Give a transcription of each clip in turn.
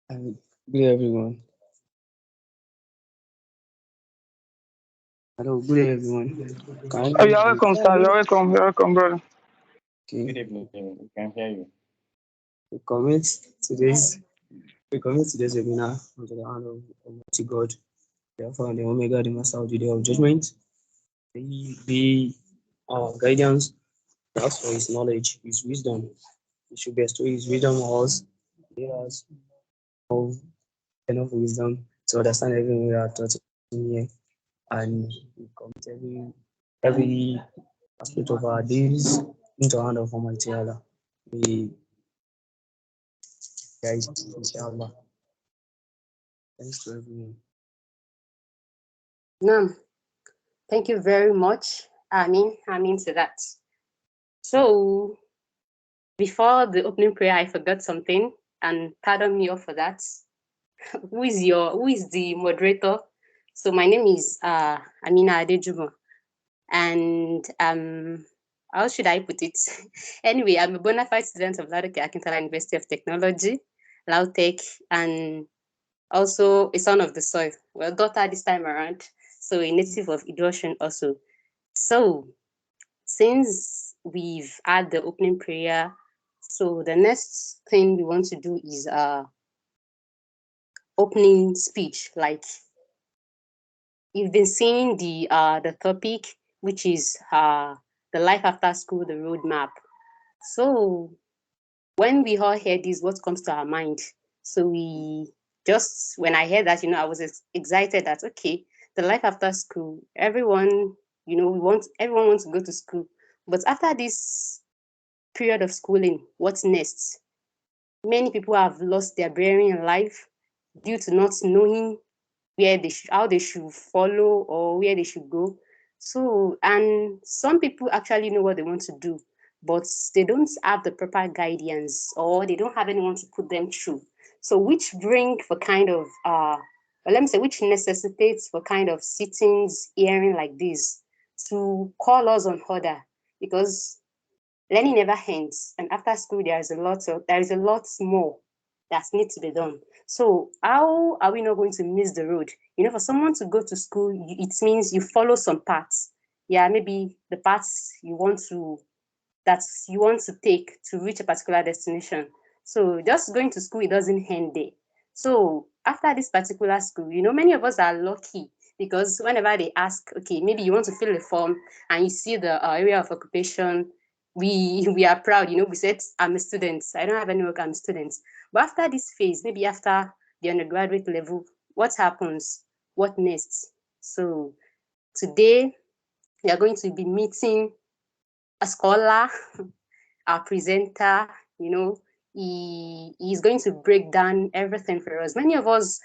And good everyone. Hello, good everyone. Can Oh, you you're hear me? welcome, sir. You're welcome, brother. Good Okay. evening. We can hear you. We commit today's we commit today's webinar unto the hand of Almighty God, the Alpha and the Omega, the Master of the Day of Judgment. He be our guidance. Ask for His knowledge, His wisdom. He should bestow His wisdom on us. Give us of enough wisdom to understand everything we are taught in here, and we commit every aspect of our days into the hand of Almighty Allah. We guys, inshallah. Thanks to everyone. No, thank you very much. I mean to that. So before the opening prayer, I forgot something, and pardon me off for that. Who is the moderator? So my name is Amina Adejumo, and how should I put it? Anyway, I'm a bona fide student of Ladoke Akintala University of Technology, Lautech, and also a son of the soil. Well, daughter this time around, so a native of Idoshan also. So since we've had the opening prayer, so the next thing we want to do is opening speech. Like you've been seeing the topic, which is the life after school, the roadmap. So when we all hear this, what comes to our mind? So we just when I heard that, I was excited that okay, the life after school, everyone, everyone wants to go to school. But after this period of schooling, what's next? Many people have lost their bearing in life due to not knowing how they should follow or where they should go. So, and some people actually know what they want to do, but they don't have the proper guidance or they don't have anyone to put them through. So, which bring for kind of let me say, which necessitates for kind of sittings, hearing like this to call us on order, because learning never ends, and after school there is a lot more that needs to be done. So how are we not going to miss the road? For someone to go to school, it means you follow some paths. Yeah, maybe the paths you want to take to reach a particular destination. So just going to school, it doesn't end there. So after this particular school, many of us are lucky because whenever they ask, okay, maybe you want to fill a form and you see the area of occupation, we are proud. We said, I'm a student. I don't have any work. I'm a student. But after this phase, maybe after the undergraduate level, what happens? What next? So today we are going to be meeting a scholar, our presenter. He's going to break down everything for us. Many of us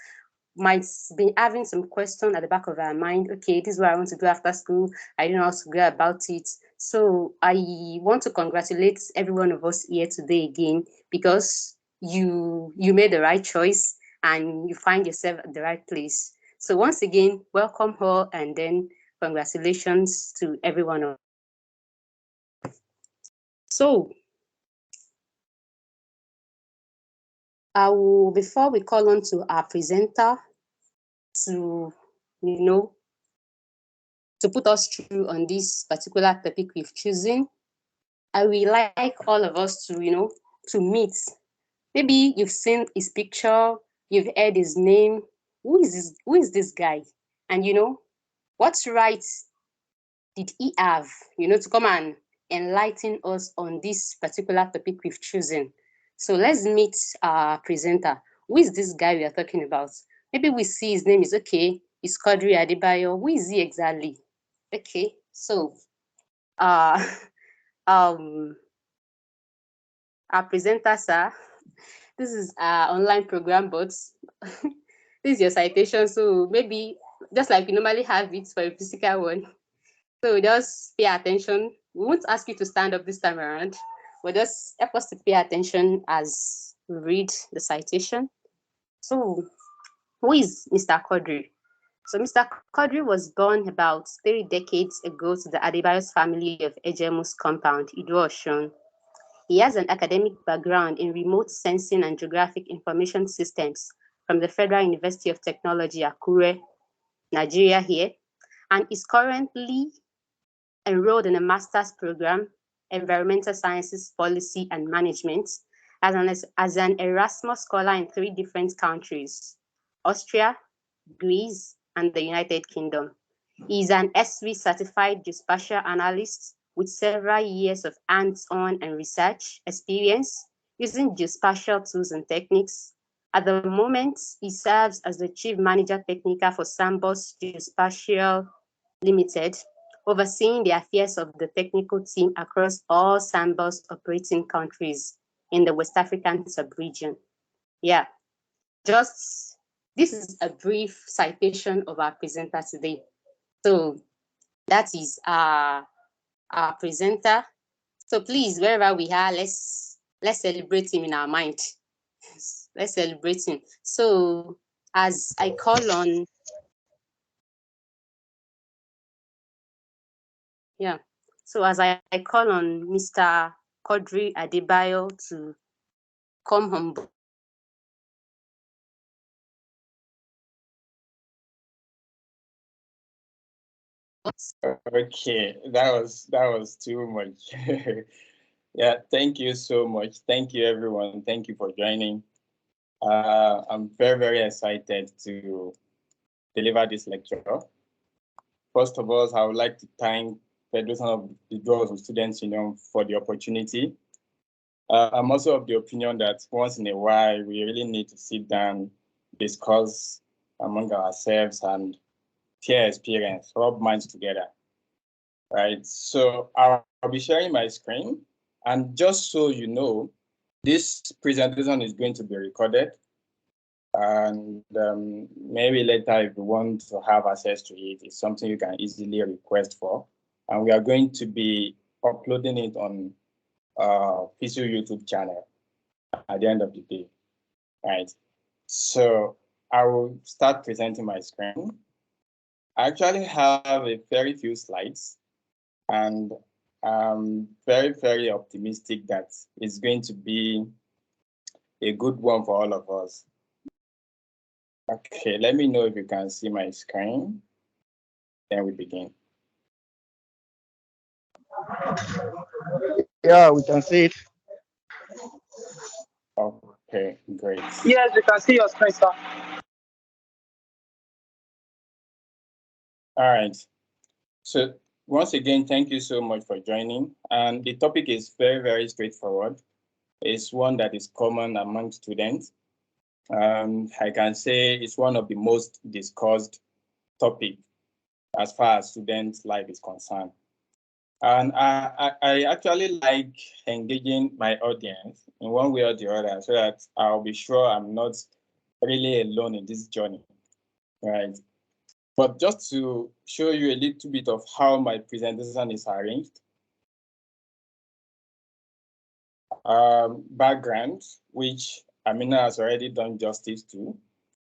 might be having some question at the back of our mind. Okay, this is what I want to do after school. I don't know how to go about it. So I want to congratulate every one of us here today again, because you made the right choice and you find yourself at the right place. So once again, welcome all, and then congratulations to everyone. So before we call on to our presenter to, to put us through on this particular topic we've chosen, I will like all of us to, to meet. Maybe you've seen his picture, you've heard his name. Who is this guy? And what right did he have, to come and enlighten us on this particular topic we've chosen? So let's meet our presenter. Who is this guy we are talking about? Maybe we see his name is okay. It's Quadri Adebayo. Who is he exactly? Okay, so uh um our presenter, sir. This is our online program, but this is your citation. So maybe just like we normally have it for a physical one. So just pay attention. We won't ask you to stand up this time around, but just help us to pay attention as we read the citation. So who is Mr. Quadri? So Mr. Quadri was born about 3 decades ago to the Adebayo's family of Ejemus compound, Idu Osun. He has an academic background in remote sensing and geographic information systems from the Federal University of Technology, Akure, Nigeria here, and is currently enrolled in a master's program, Environmental Sciences Policy and Management, as an Erasmus scholar in 3 different countries, Austria, Greece, and the United Kingdom. He is an SV certified geospatial analyst with several years of hands-on and research experience using geospatial tools and techniques. At the moment, he serves as the Chief Manager Technical for Sambos Geospatial Limited, overseeing the affairs of the technical team across all Sambos operating countries in the West African sub-region. Yeah, this is a brief citation of our presenter today. So that is our presenter. So please, wherever we are, let's celebrate him in our mind. Let's celebrate him. So as I call on, so as I call on Mr. Quadri Adebayo to come on board. Okay, that was too much. Yeah, thank you so much. Thank you, everyone. Thank you for joining. I'm very excited to deliver this lecture. First of all, I would like to thank Federation of the Girls and Students Union for the opportunity. I'm also of the opinion that once in a while, we really need to sit down, discuss among ourselves and share experience, rub minds together, right? So I'll be sharing my screen. And just so you know, this presentation is going to be recorded. And maybe later, if you want to have access to it, it's something you can easily request for. And we are going to be uploading it on FISU YouTube channel at the end of the day, right? So I will start presenting my screen. I actually have a very few slides, and I'm very optimistic that it's going to be a good one for all of us. Okay, let me know if you can see my screen. Then we begin. Yeah, we can see it. Okay, great. Yes, we can see your screen, sir. All right. So once again, thank you so much for joining. And the topic is very straightforward. It's one that is common among students. I can say it's one of the most discussed topics as far as student life is concerned. And I actually like engaging my audience in one way or the other so that I'll be sure I'm not really alone in this journey, right? But just to show you a little bit of how my presentation is arranged, background, which Amina has already done justice to.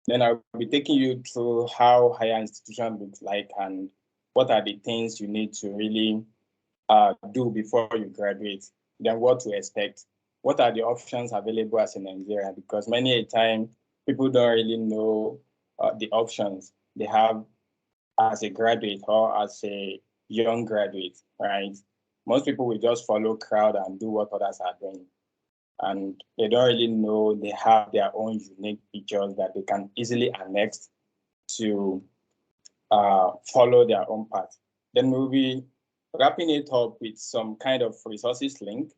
Then I'll be taking you through how higher institution looks like and what are the things you need to really do before you graduate, then what to expect. What are the options available as in Nigeria? Because many a time people don't really know the options they have as a graduate or as a young graduate, right? Most people will just follow crowd and do what others are doing. And they don't really know they have their own unique features that they can easily annex to follow their own path. Then we'll be wrapping it up with some kind of resources link.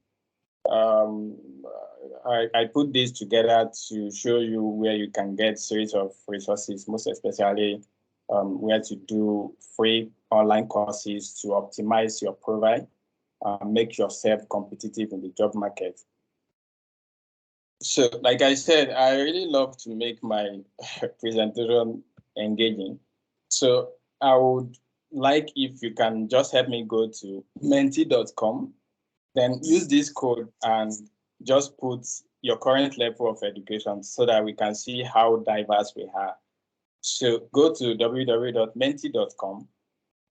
I put this together to show you where you can get series of resources, most especially where to do free online courses to optimize your profile, make yourself competitive in the job market. So, like I said, I really love to make my presentation engaging. So I would like if you can just help me go to menti.com, then use this code and just put your current level of education so that we can see how diverse we are. So go to www.menti.com,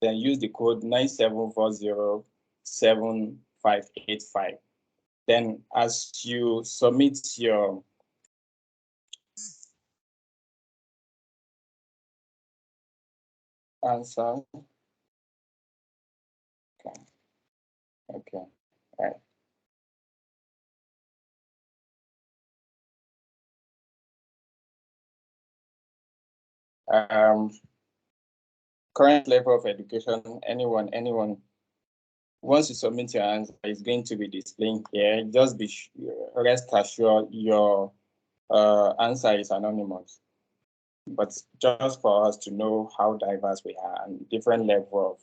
then use the code 97407585. Then as you submit your answer, okay, all right. Current level of education, anyone, once you submit your answer, it's going to be displaying here. Just be rest assured your answer is anonymous. But just for us to know how diverse we are and different level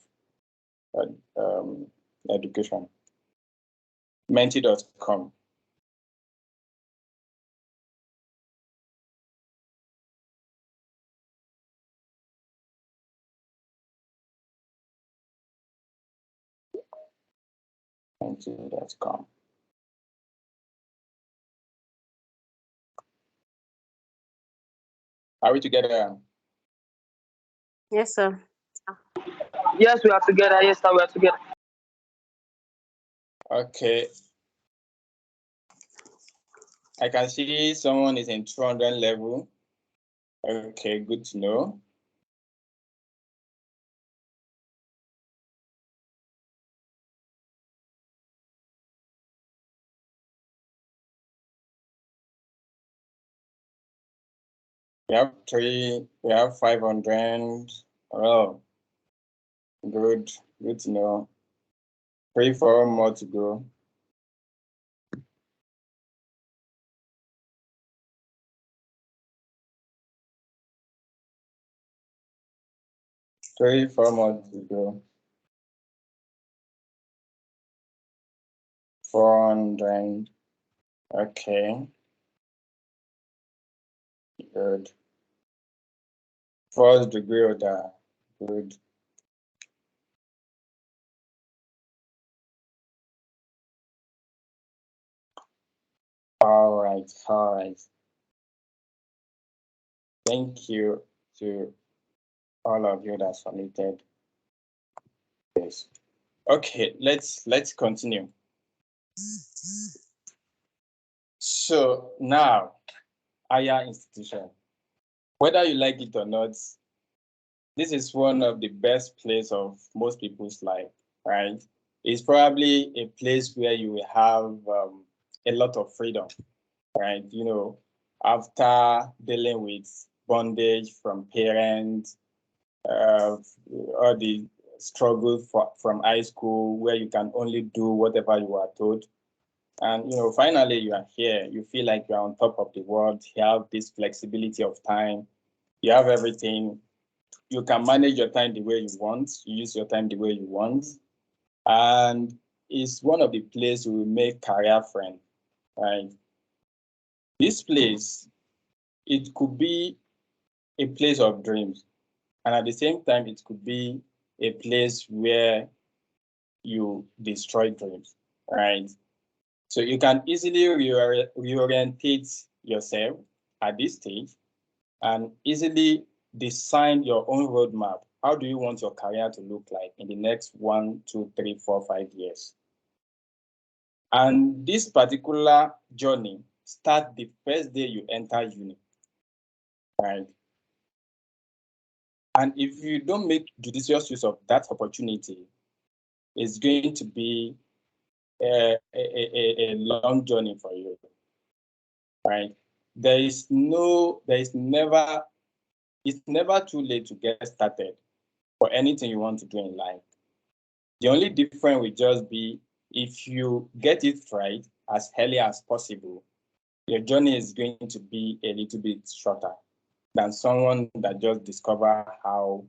of education. Menti.com. Menti.com. Are we together? Yes, sir. Yes, we are together. Yes, sir, we are together. Okay. I can see someone is in 200 level. Okay, good to know. We have 500. Oh, good to know. 3, 4 more to go. 3, 4 more to go. 400. Okay. Good. First degree order. Good. All right. Thank you to all of you that submitted this. Okay, let's continue. So now, higher institution. Whether you like it or not, this is one of the best places of most people's life, right? It's probably a place where you will have a lot of freedom, right? You know, after dealing with bondage from parents, all the struggle from high school where you can only do whatever you are told. And, you know, finally you are here. You feel like you're on top of the world. You have this flexibility of time. You have everything. You can manage your time the way you want. You use your time the way you want. And it's one of the places you will make career friends, right? This place, it could be a place of dreams. And at the same time, it could be a place where you destroy dreams, right? So you can easily reorientate yourself at this stage and easily design your own roadmap. How do you want your career to look like in the next 1, 2, 3, 4, 5 years? And this particular journey starts the first day you enter uni, right? And if you don't make judicious use of that opportunity, it's going to be a long journey for you, right? It's never too late to get started for anything you want to do in life. The only difference will just be if you get it right as early as possible, your journey is going to be a little bit shorter than someone that just discover how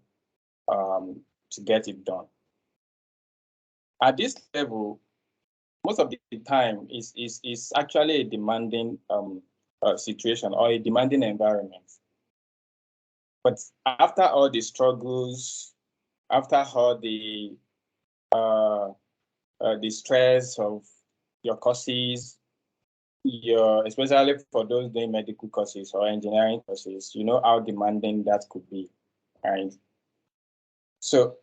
to get it done. At this level, most of the time is actually a demanding situation or a demanding environment. But after all the struggles, after all the stress of your courses, especially for those doing medical courses or engineering courses, you know how demanding that could be, right? So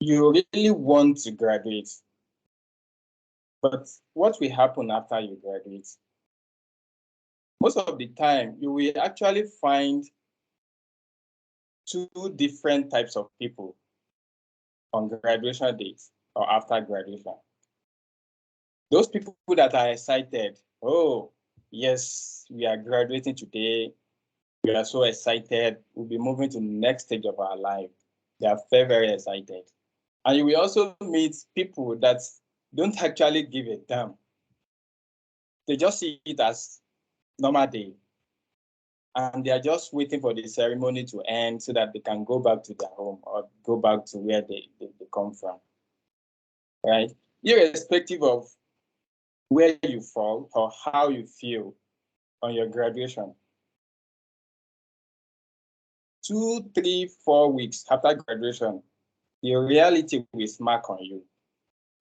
you really want to graduate, But what will happen after you graduate? Most of the time, you will actually find two different types of people on graduation days or after graduation. Those people that are excited, oh, yes, we are graduating today. We are so excited. We'll be moving to the next stage of our life. They are very, very excited. And you will also meet people that don't actually give a damn. They just see it as normal day. And they are just waiting for the ceremony to end so that they can go back to their home or go back to where they come from. Right? Irrespective of where you fall or how you feel on your graduation. 2, 3, 4 weeks after graduation, the reality will smack on you.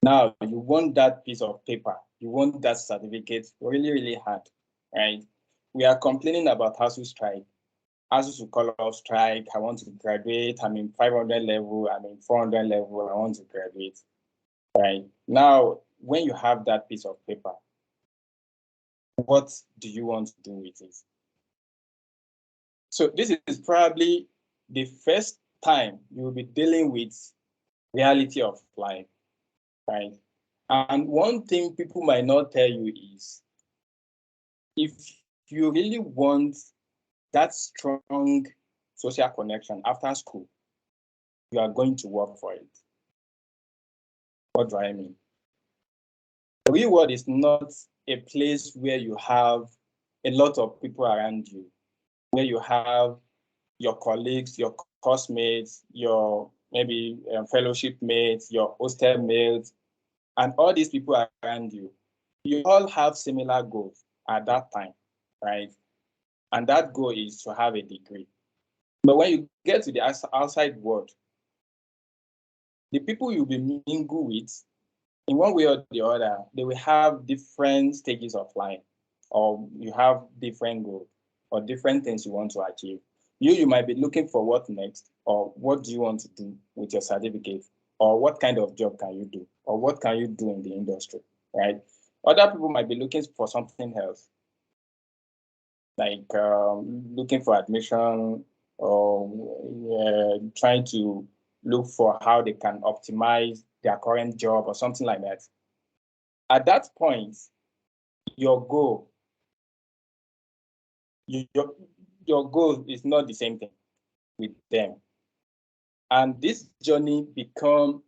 Now you want that piece of paper, you want that certificate really, really hard, right? We are complaining about FISU strike. FISU will call off strike. I want to graduate. I'm in 500 level. I'm in 400 level. I want to graduate, right? Now, when you have that piece of paper, what do you want to do with it? So this is probably the first time you will be dealing with reality of life, right? And one thing people might not tell you is, if you really want that strong social connection after school, you are going to work for it. What do I mean? The real world is not a place where you have a lot of people around you, where you have your colleagues, your classmates, your maybe fellowship mates, your hostel mates, and all these people around you. You all have similar goals at that time, right? And that goal is to have a degree. But when you get to the outside world, the people you'll be mingle with, in one way or the other, they will have different stages of life, or you have different goals or different things you want to achieve. You might be looking for what next, or what do you want to do with your certificate, or what kind of job can you do, or what can you do in the industry, right? Other people might be looking for something else, like looking for admission, or trying to look for how they can optimize their current job or something like that. At that point, your goal, your goal is not the same thing with them. And this journey become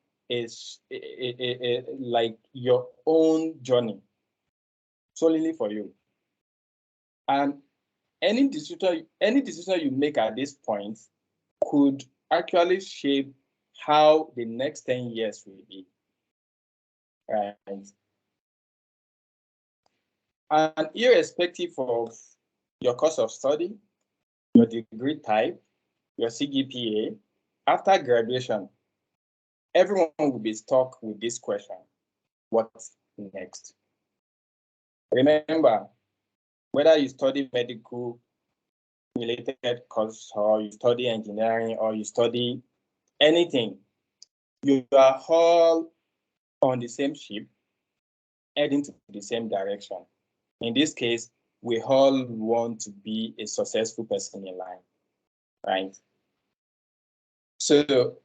like your own journey, solely for you. And any decision you make at this point could actually shape how the next 10 years will be. Right. And irrespective of your course of study, your degree type, your CGPA, after graduation, everyone will be stuck with this question: what's next? Remember, whether you study medical related course, or you study engineering, or you study anything, you are all on the same ship, heading to the same direction. In this case, we all want to be a successful person in life, right? So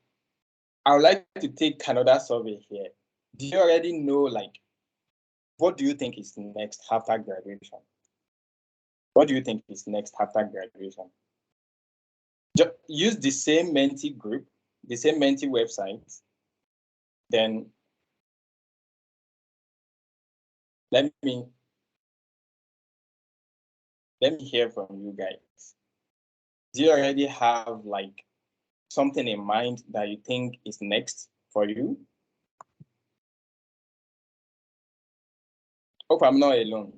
I would like to take another survey here. Do you already know, like, what do you think is next after graduation? What do you think is next after graduation? Just use the same Menti group, the same Menti website. Then let me hear from you guys. Do you already have like something in mind that you think is next for you? Hope I'm not alone.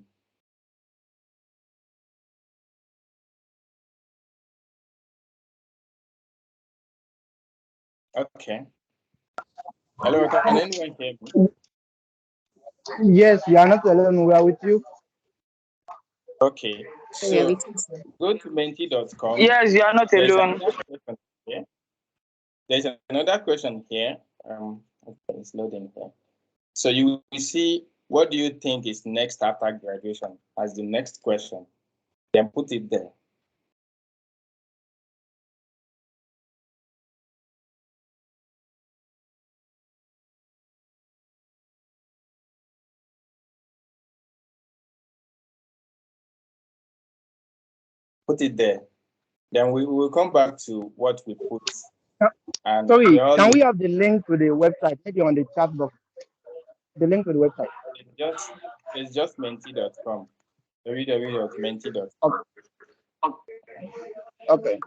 Okay. Hello, can anyone hear me? Yes, you are not alone. We are with you. Okay. So go to menti.com. Yes, you are not alone. There's another question here. Okay, it's loading here. So you will see what do you think is next after graduation as the next question? Then put it there. Put it there. Then we will come back to what we put. And Sorry, can we have the link to the website? Maybe on the chat box. The link to the website. It's just menti.com. www.menti.com. Okay.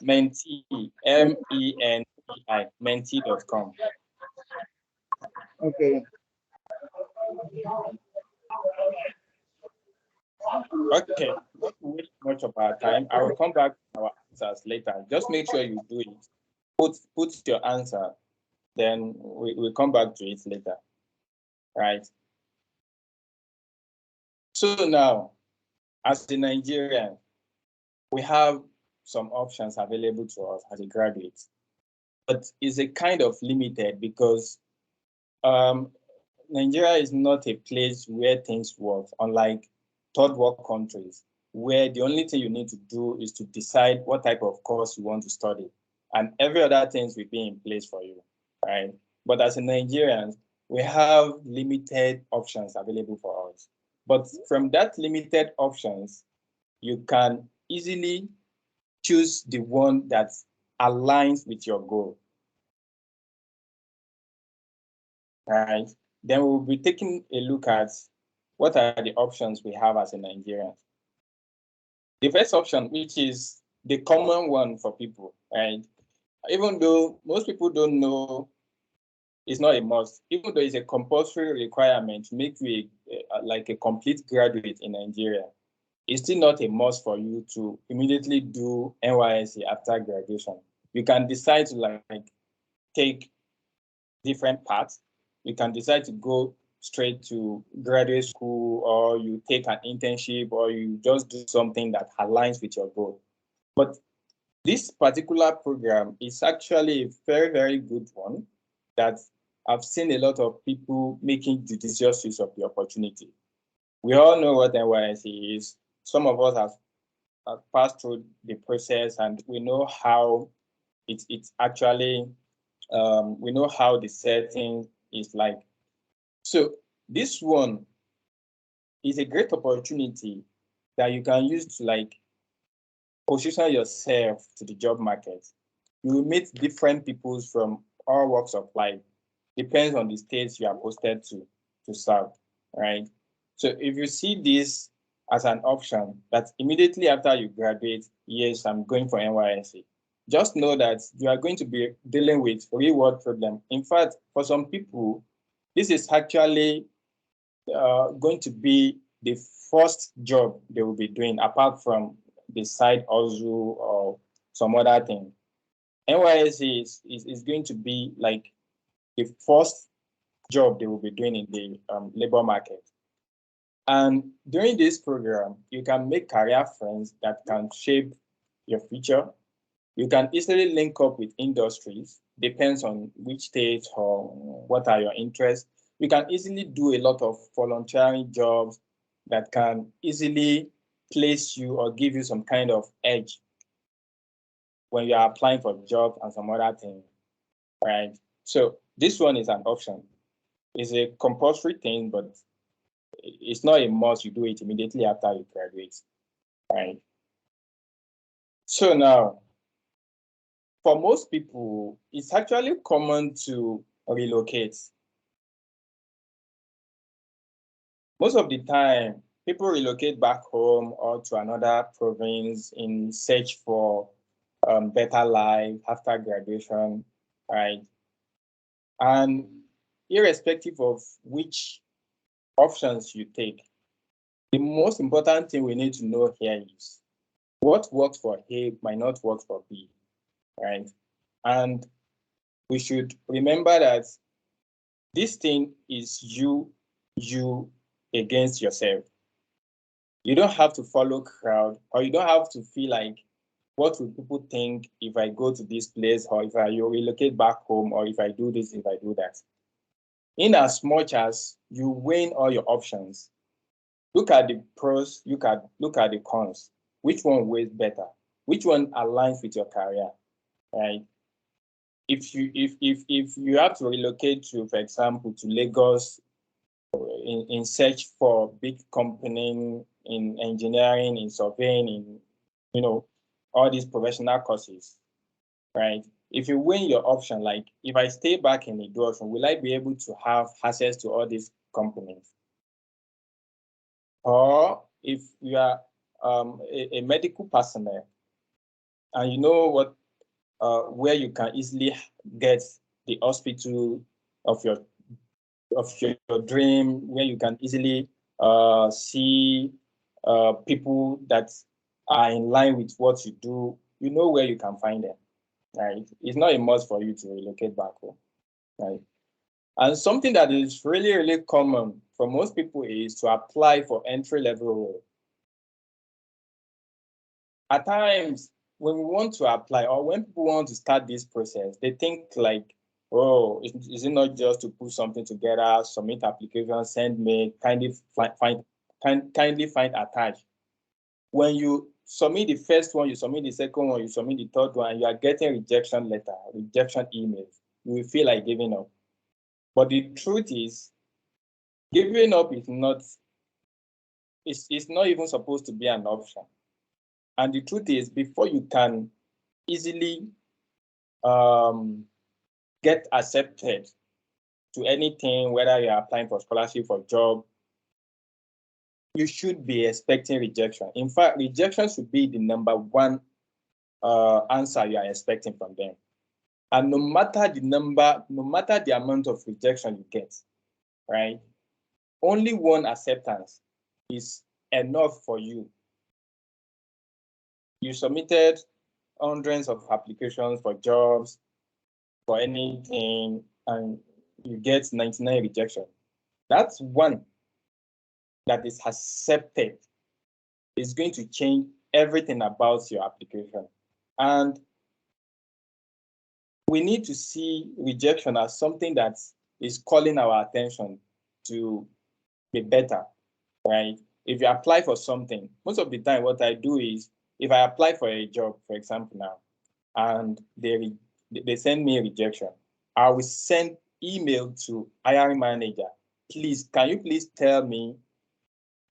Menti, MENTI, menti.com. Okay. Okay, not to waste much of our time, I will come back to our answers later. Just make sure you do it. Put your answer, then we'll come back to it later. Right. So now, as a Nigerian, we have some options available to us as a graduate, but it's a kind of limited because Nigeria is not a place where things work, unlike third world countries, where the only thing you need to do is to decide what type of course you want to study, and every other things will be in place for you, right? But as a Nigerian, we have limited options available for us. But from that limited options, you can easily choose the one that aligns with your goal. Right? Then we'll be taking a look at what are the options we have as a Nigerian. The first option, which is the common one for people, right? Even though most people don't know, it's not a must. Even though it's a compulsory requirement to make you like a complete graduate in Nigeria, it's still not a must for you to immediately do NYSC after graduation. You can decide to like take different paths. You can decide to go straight to graduate school, or you take an internship, or you just do something that aligns with your goal. But this particular program is actually a very, very good one that I've seen a lot of people making judicious use of the opportunity. We all know what NYSC is. Some of us have passed through the process, and we know how it's actually, we know how the setting is like. So this one is a great opportunity that you can use to like position yourself to the job market. You will meet different people from all walks of life. Depends on the states you are posted to serve, right? So if you see this as an option that immediately after you graduate, yes, I'm going for NYSC, just know that you are going to be dealing with real world problem. In fact, for some people, this is actually going to be the first job they will be doing apart from the side hustle or some other thing. NYSC is going to be like the first job they will be doing in the labor market. And during this program, you can make career friends that can shape your future. You can easily link up with industries, depends on which state or what are your interests. You can easily do a lot of volunteering jobs that can easily place you or give you some kind of edge when you are applying for jobs and some other things, right? So this one is an option. It's a compulsory thing, but it's not a must you do it immediately after you graduate, right? So now, for most people, it's actually common to relocate. Most of the time, people relocate back home or to another province in search for better life after graduation, right? And irrespective of which options you take, the most important thing we need to know here is what works for A might not work for B, right? And we should remember that this thing is you against yourself. You don't have to follow crowd, or you don't have to feel like, what will people think if I go to this place, or if I relocate back home, or if I do this, if I do that. in as much as you weigh all your options, look at the pros, look at the cons. Which one weighs better? Which one aligns with your career? Right? If you have to relocate to, for example, to Lagos in search for big company in engineering, in surveying, in all these professional courses, right? If you weigh your option, like if I stay back in Ido, will I be able to have access to all these companies? Or if you are a medical personnel and you know what where you can easily get the hospital of your dream, where you can easily see people that are in line with what you do, you know where you can find them, right? It's not a must for you to relocate back home, right? And something that is really, really common for most people is to apply for entry-level role. At times, when we want to apply or when people want to start this process, they think like, oh, is it not just to put something together, submit application, send mail, kindly find attached. When you submit the first one, you submit the second one, you submit the third one, and you are getting rejection letter, rejection emails, you will feel like giving up. But the truth is, giving up is not, it's not even supposed to be an option. And the truth is, before you can easily get accepted to anything, whether you're applying for scholarship or job, you should be expecting rejection. In fact, rejection should be the number one answer you are expecting from them. And no matter the number, no matter the amount of rejection you get, right? Only one acceptance is enough for you. You submitted hundreds of applications for jobs, for anything, and you get 99 rejection. That's one that is accepted is going to change everything about your application. And we need to see rejection as something that is calling our attention to be better, right? If you apply for something, most of the time what I do is, if I apply for a job, for example now, and they send me a rejection, I will send email to hiring manager. Please, can you please tell me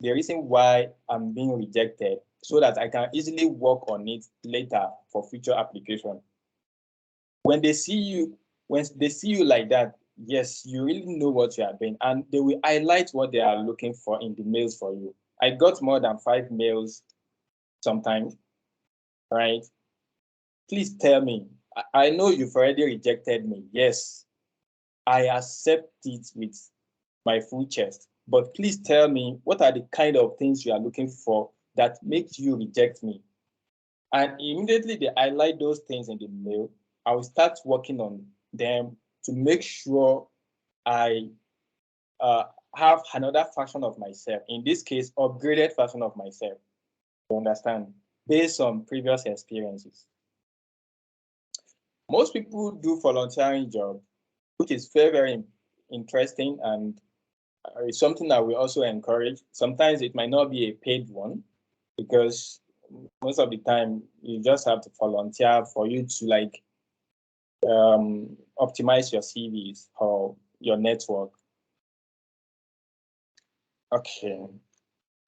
the reason why I'm being rejected so that I can easily work on it later for future application. When they see you like that, yes, you really know what you are doing, and they will highlight what they are looking for in the mails for you. I got more than 5 mails sometimes, right? Please tell me. I know you've already rejected me. Yes, I accept it with my full chest. But please tell me, what are the kind of things you are looking for that makes you reject me? And immediately they highlight those things in the mail. I will start working on them to make sure I have another version of myself. In this case, upgraded version of myself. You understand? Based on previous experiences. Most people do volunteering job, which is very, very interesting, and it's something that we also encourage. Sometimes it might not be a paid one, because most of the time you just have to volunteer for you to like optimize your CVs or your network. Okay.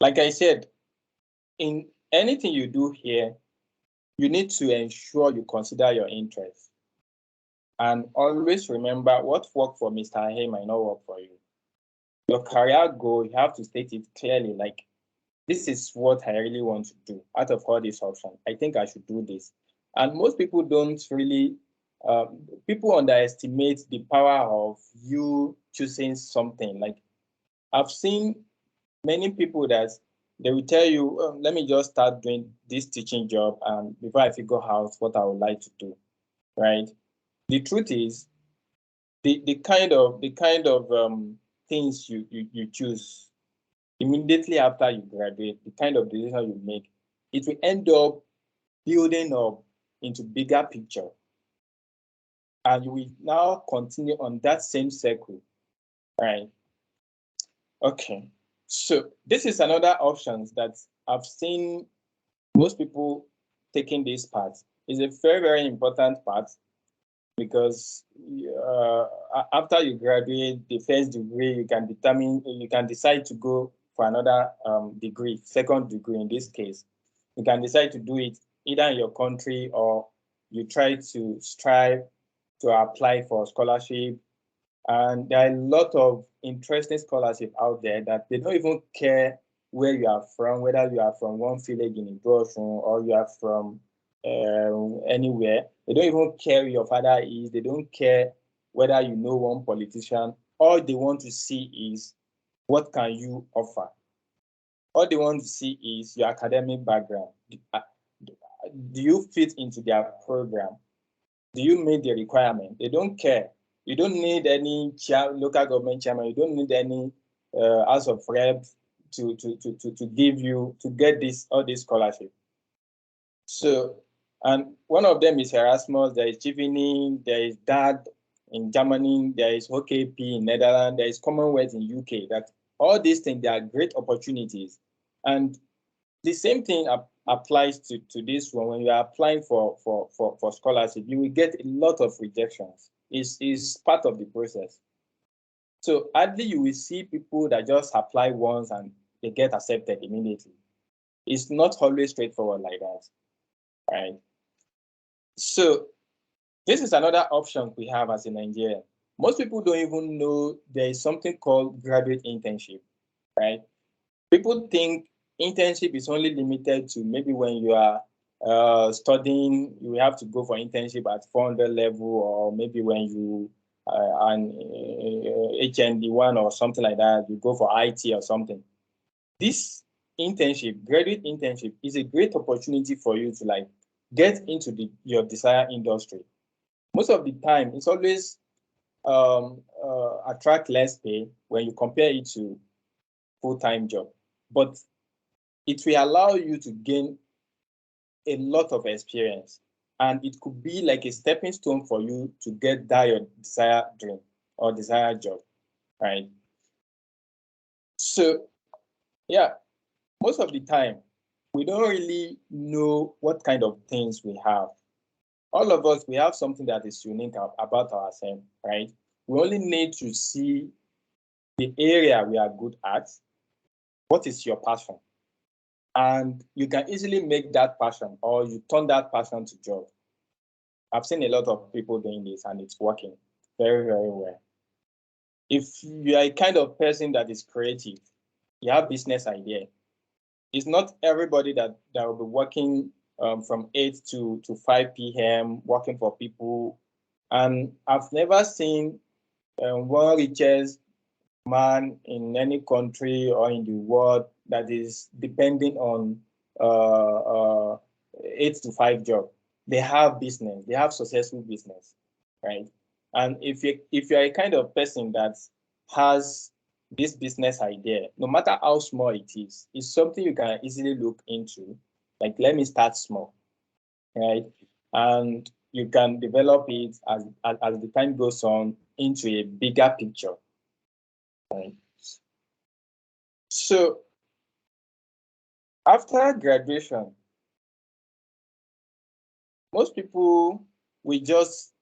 Like I said, in anything you do here, you need to ensure you consider your interests. And always remember, what worked for Mr. A might not work for you. Your career goal, you have to state it clearly, like, this is what I really want to do. Out of all these options, I think I should do this. And most people don't really, people underestimate the power of you choosing something. Like, I've seen many people that they will tell you, oh, let me just start doing this teaching job, and before I figure out what I would like to do, right? The truth is, the kind of things you choose immediately after you graduate, the kind of decision you make, it will end up building up into bigger picture. And you will now continue on that same circle Right. Okay. So this is another option that I've seen most people taking this part. It's a very, very important part because after you graduate the first degree, you can decide to go for another degree, second degree in this case. You can decide to do it either in your country or you try to strive to apply for scholarship. And there are a lot of interesting scholarship out there that they don't even care where you are from, whether you are from one village in Ibrahim or you are from anywhere. They don't even care who your father is. They don't care whether you know one politician. All they want to see is what can you offer. All they want to see is your academic background. Do you fit into their program? Do you meet the requirement? They don't care. You don't need any local government chairman. You don't need any house of rep to give you to get this all this scholarship. So, and one of them is Erasmus. There is Givini. There is DAD in Germany. There is OKP in Netherlands. There is Commonwealth in UK. That all these things, they are great opportunities, and the same thing applies to this one. When you are applying for scholarship, you will get a lot of rejections. Is part of the process. So hardly you will see people that just apply once and they get accepted immediately. It's not always straightforward like that, right? So this is another option we have as a Nigerian. Most people don't even know there is something called graduate internship, right? People think internship is only limited to maybe when you are studying, you have to go for internship at 400 level, or maybe when you are an HND1 or something like that, you go for IT or something. This internship, graduate internship, is a great opportunity for you to like get into your desired industry. Most of the time, it's always attract less pay when you compare it to full-time job, but it will allow you to gain a lot of experience, and it could be like a stepping stone for you to get that your desired dream or desired job, right? So yeah, most of the time we don't really know what kind of things we have. All of us, we have something that is unique about ourselves, right? We only need to see the area we are good at. What is your passion? And you can easily make that passion, or you turn that passion to job. I've seen a lot of people doing this and it's working very, very well. If you are a kind of person that is creative, you have business idea. It's not everybody that will be working from 8 to 5 p.m. working for people. And I've never seen one richest man in any country or in the world that is depending on 8 to 5 job. They have business. They have successful business, right? And if you're a kind of person that has this business idea, no matter how small it is, it's something you can easily look into. Like, let me start small, right? And you can develop it as the time goes on into a bigger picture, right? So after graduation, most people will just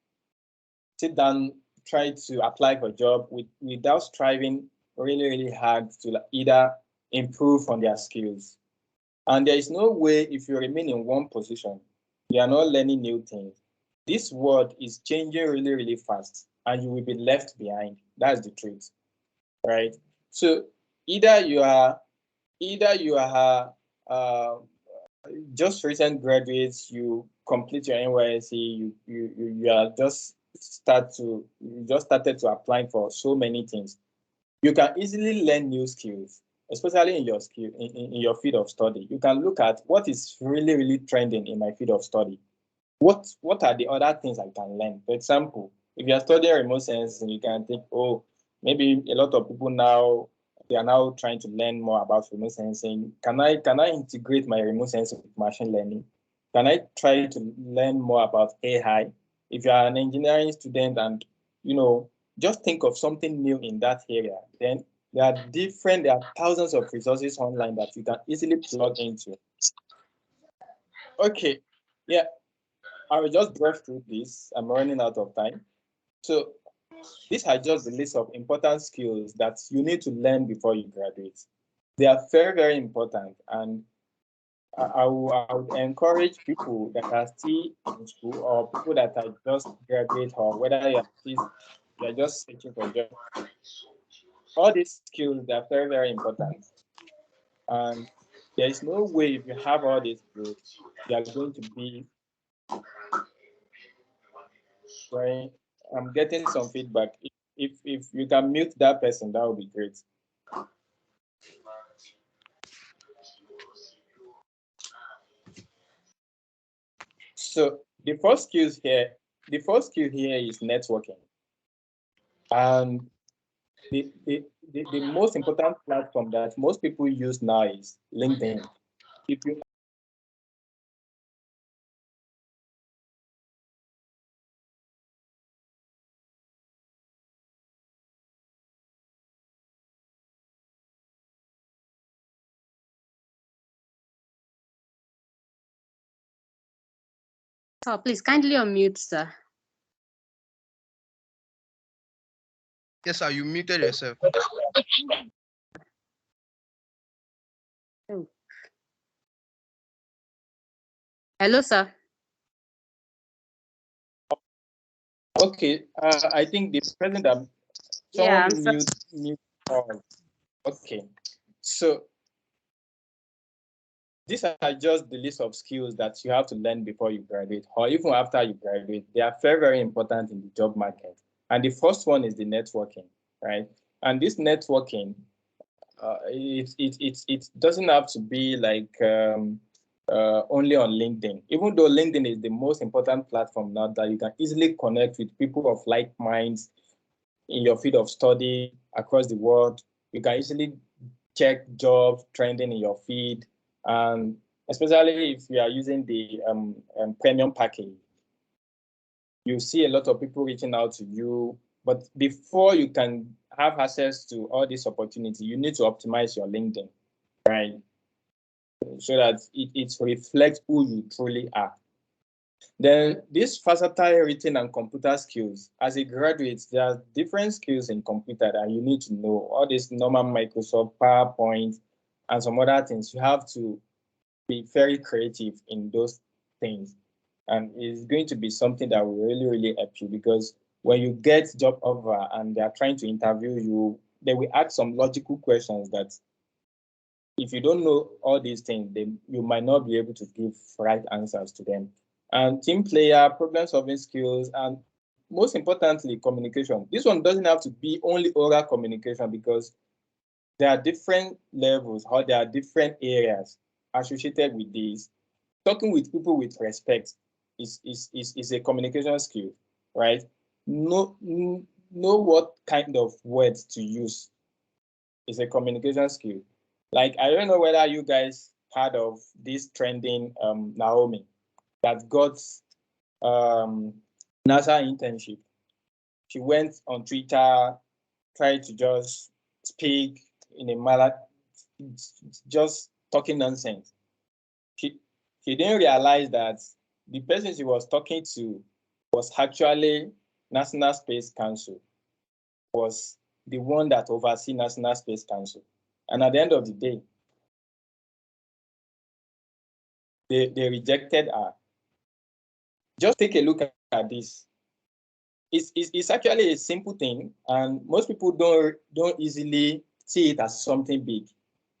sit down, try to apply for a job without striving really, really hard to either improve on their skills. And there is no way, if you remain in one position, you are not learning new things. This world is changing really, really fast, and you will be left behind. That's the truth, right? So either you are uh, just recent graduates, you complete your NYSC, you are just you just started to apply for so many things. You can easily learn new skills, especially in your in your field of study. You can look at what is really, really trending in my field of study. What are the other things I can learn? For example, if you are studying remote sensing, you can think, oh, maybe a lot of people now, they are now trying to learn more about remote sensing. Can I integrate my remote sensing with machine learning? Can I try to learn more about AI? If you are an engineering student and you know just think of something new in that area. Then there are thousands of resources online that you can easily plug into. Okay, yeah, I will just brush through this. I'm running out of time. So these are just the list of important skills that you need to learn before you graduate. They are very, very important, and I would encourage people that are still in school or people that are just graduate, or whether you're just searching for a job. All these skills, they are very, very important. And there is no way if you have all these skills, you are going to be very. I'm getting some feedback. If you can mute that person, that would be great. So the first skill here is networking. And the most important platform that most people use now is LinkedIn. If you So please kindly unmute, sir. Yes, sir, you muted yourself. Oh. Hello, sir. okay, I think the person that Yeah, someone mute all. Okay, so these are just the list of skills that you have to learn before you graduate, or even after you graduate. They are very, very important in the job market. And the first one is the networking, right? And this networking, it doesn't have to be like only on LinkedIn. Even though LinkedIn is the most important platform now that you can easily connect with people of like minds in your field of study across the world. You can easily check jobs trending in your feed, and especially if you are using the premium package, you see a lot of people reaching out to you. But before you can have access to all this opportunity, you need to optimize your LinkedIn, right? So that it reflects who you truly are. Then this versatile written and computer skills. As a graduate, there are different skills in computer that you need to know. All this normal Microsoft, PowerPoint, and some other things. You have to be very creative in those things. And it's going to be something that will really, really help you, because when you get job offer and they are trying to interview you, they will ask some logical questions that if you don't know all these things, then you might not be able to give right answers to them. And team player, problem solving skills, and most importantly, communication. This one doesn't have to be only oral communication, because there are different levels or there are different areas associated with this. Talking with people with respect is a communication skill, right? Know what kind of words to use is a communication skill. Like, I don't know whether you guys heard of this trending Naomi that got NASA internship. She went on Twitter, tried to just speak in a manner, just talking nonsense. She didn't realize that the person she was talking to was actually National Space Council, was the one that oversees National Space Council. And at the end of the day, they rejected her. Just take a look at this. It's actually a simple thing, and most people don't easily see it as something big.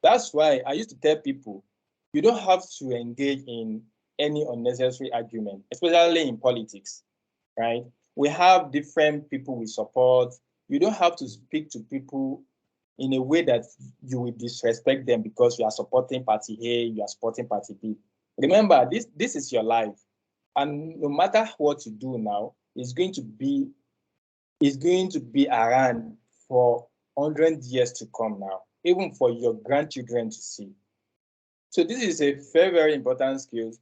That's why I used to tell people, you don't have to engage in any unnecessary argument, especially in politics, right? We have different people we support. You don't have to speak to people in a way that you will disrespect them because you are supporting party A, you are supporting party B. Remember, this is your life. And no matter what you do now, it's going to be around for 100 years to come now, even for your grandchildren to see. So this is a very, very important skill.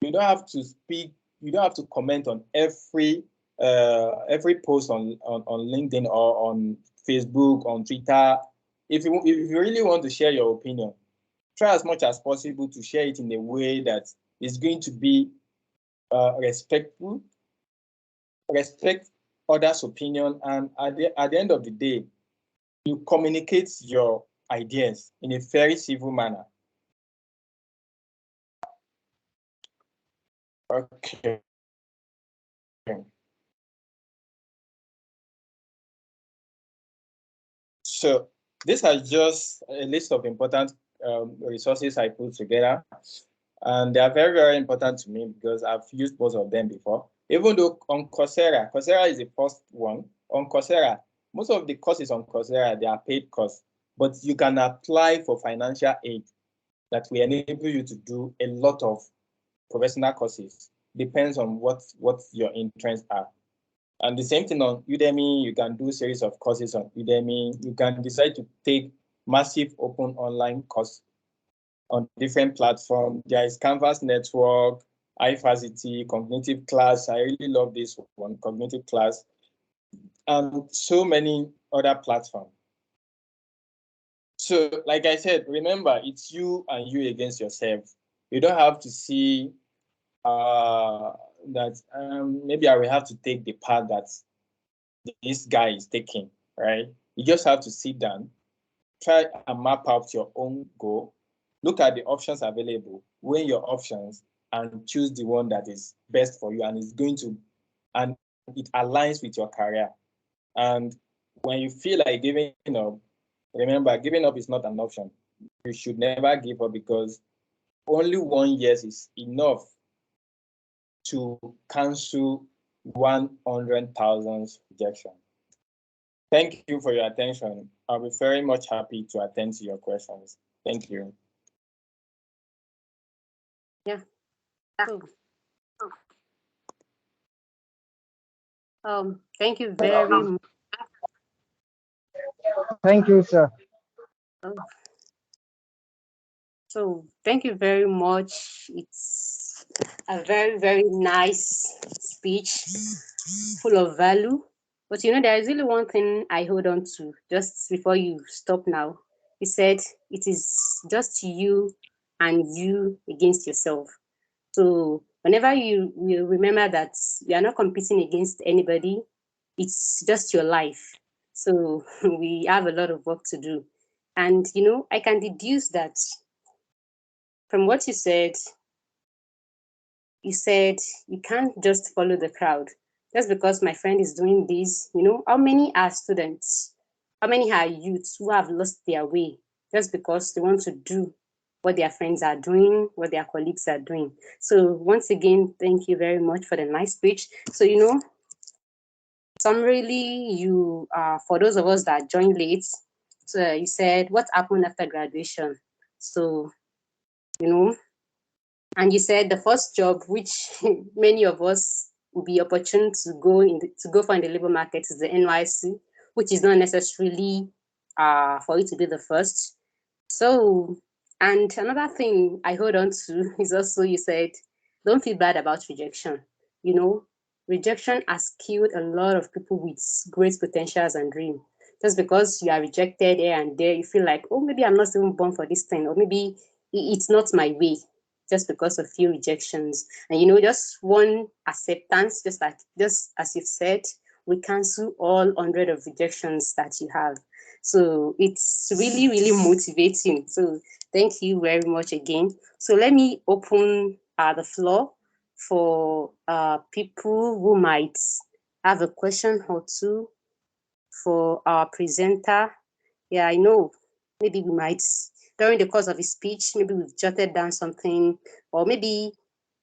You don't have to speak, you don't have to comment on every every post on LinkedIn or on Facebook, on Twitter. If you really want to share your opinion, try as much as possible to share it in a way that is going to be respectful, respect others' opinion, and at the end of the day, you communicate your ideas in a very civil manner. Okay. So these are just a list of important resources I put together, and they are very, very important to me because I've used both of them before. Even though on Coursera is the first one. On Coursera, most of the courses on Coursera, they are paid courses, but you can apply for financial aid that will enable you to do a lot of professional courses. Depends on what your interests are. And the same thing on Udemy, you can do a series of courses on Udemy. You can decide to take massive open online course on different platforms. There is Canvas Network, iFacility, Cognitive Class. I really love this one, Cognitive Class, and so many other platforms. So, like I said, remember, it's you and you against yourself. You don't have to see that maybe I will have to take the path that this guy is taking, right? You just have to sit down, try and map out your own goal, look at the options available, weigh your options, and choose the one that is best for you and it aligns with your career. And when you feel like giving up, remember, giving up is not an option. You should never give up because only 1 year is enough to cancel 100,000 rejection. Thank you for your attention. I'll be very much happy to attend to your questions. Thank you. Yeah. Thank you very much. Thank you, sir. So thank you very much. It's a very, very nice speech, full of value. But there is really one thing I hold on to just before you stop now. You said it is just you and you against yourself. So whenever you remember that you are not competing against anybody, it's just your life. So we have a lot of work to do. And I can deduce that from what you said you can't just follow the crowd. Just because my friend is doing this, how many are students? How many are youths who have lost their way just because they want to do what their friends are doing, what their colleagues are doing? So once again, thank you very much for the nice speech. So, summarily, for those of us that joined late, so you said what happened after graduation. So, and you said the first job, which many of us will be opportune to go for in the labor market, is the NYC, which is not necessarily for you to be the first. So, and another thing I hold on to is also you said, don't feel bad about rejection. Rejection has killed a lot of people with great potentials and dreams. Just because you are rejected here and there, you feel like, oh, maybe I'm not even born for this thing, or maybe it's not my way, just because of few rejections. And just one acceptance, just as you've said, we cancel all 100 of rejections that you have. So it's really, really motivating. So thank you very much again. So let me open the floor for people who might have a question or two for our presenter. Yeah, I know maybe we might, during the course of his speech, maybe we've jotted down something, or maybe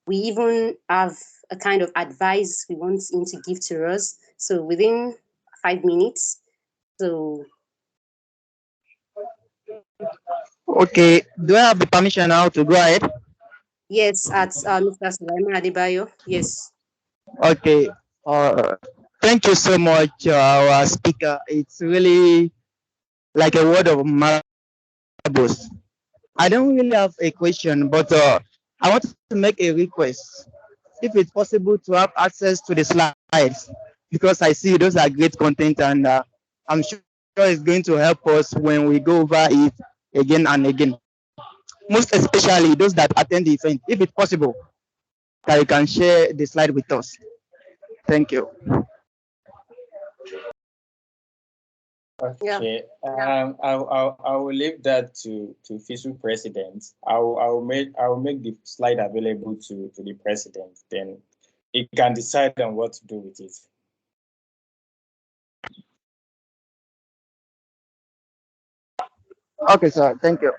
we even have a kind of advice we want him to give to us. So within 5 minutes. So Okay, do I have the permission now to go ahead? yes, at Mr. Sulaiman Adebayo. Yes. Okay. Thank you so much, our speaker. It's really like a word of marbles. I don't really have a question, but I want to make a request. If it's possible to have access to the slides, because I see those are great content, and I'm sure it's going to help us when we go over it again and again. Most especially those that attend the event, if it's possible, that you can share the slide with us. Thank you. Yeah. Okay. I will leave that to FISU president. I will make the slide available to the president. Then he can decide on what to do with it. Okay, sir. Thank you.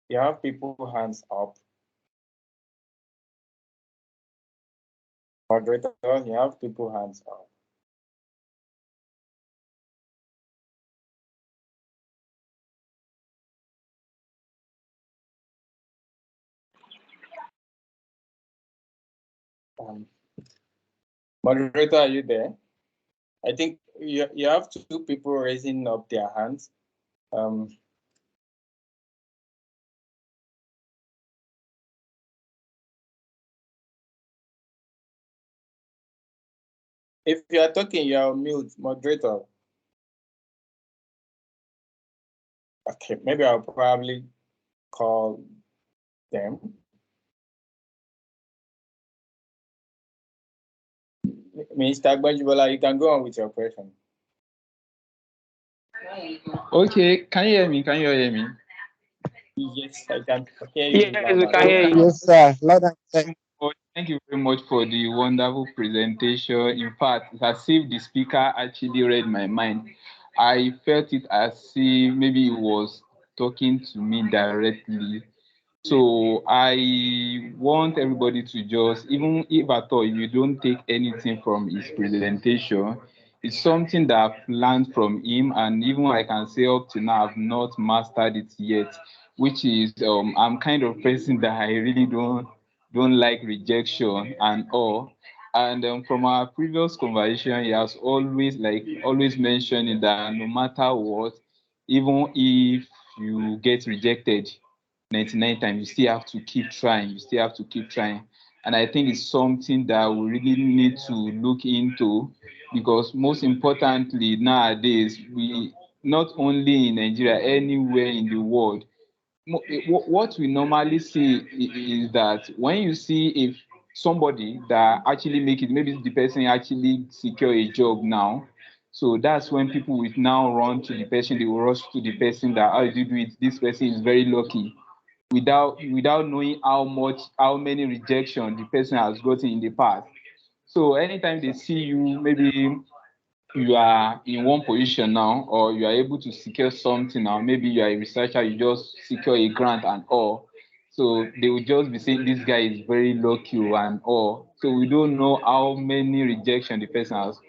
You have people hands up. Moderator, you have people hands up. Moderator, are you there? I think you have two people raising up their hands. If you are talking, you are on mute, moderator. Okay, maybe I'll probably call them. Mr. Gbajibola, you can go on with your question. Okay, can you hear me? Can you hear me? Yes, I can hear you. Yes, we can hear you. Yes, sir. Loud and clear. Thank you very much for the wonderful presentation. In fact, it's as if the speaker actually read my mind. I felt it as if maybe he was talking to me directly. So I want everybody to just, even if at all, if you don't take anything from his presentation, it's something that I've learned from him, and even I can say up to now, I've not mastered it yet, which is I'm kind of person that I really don't like rejection and all. And from our previous conversation, he has always mentioned that no matter what, even if you get rejected 99 times, you still have to keep trying. You still have to keep trying. And I think it's something that we really need to look into, because most importantly nowadays, we not only in Nigeria, anywhere in the world, what we normally see is that when you see if somebody that actually make it, maybe the person actually secure a job now, so that's when people will now run to the person, they will rush to the person that, how did you do it, this person is very lucky, without knowing how many rejection the person has gotten in the past. So anytime they see you, maybe you are in one position now, or you are able to secure something now, maybe you are a researcher, you just secure a grant and all, so they will just be saying this guy is very lucky and all. So we don't know how many rejection the person has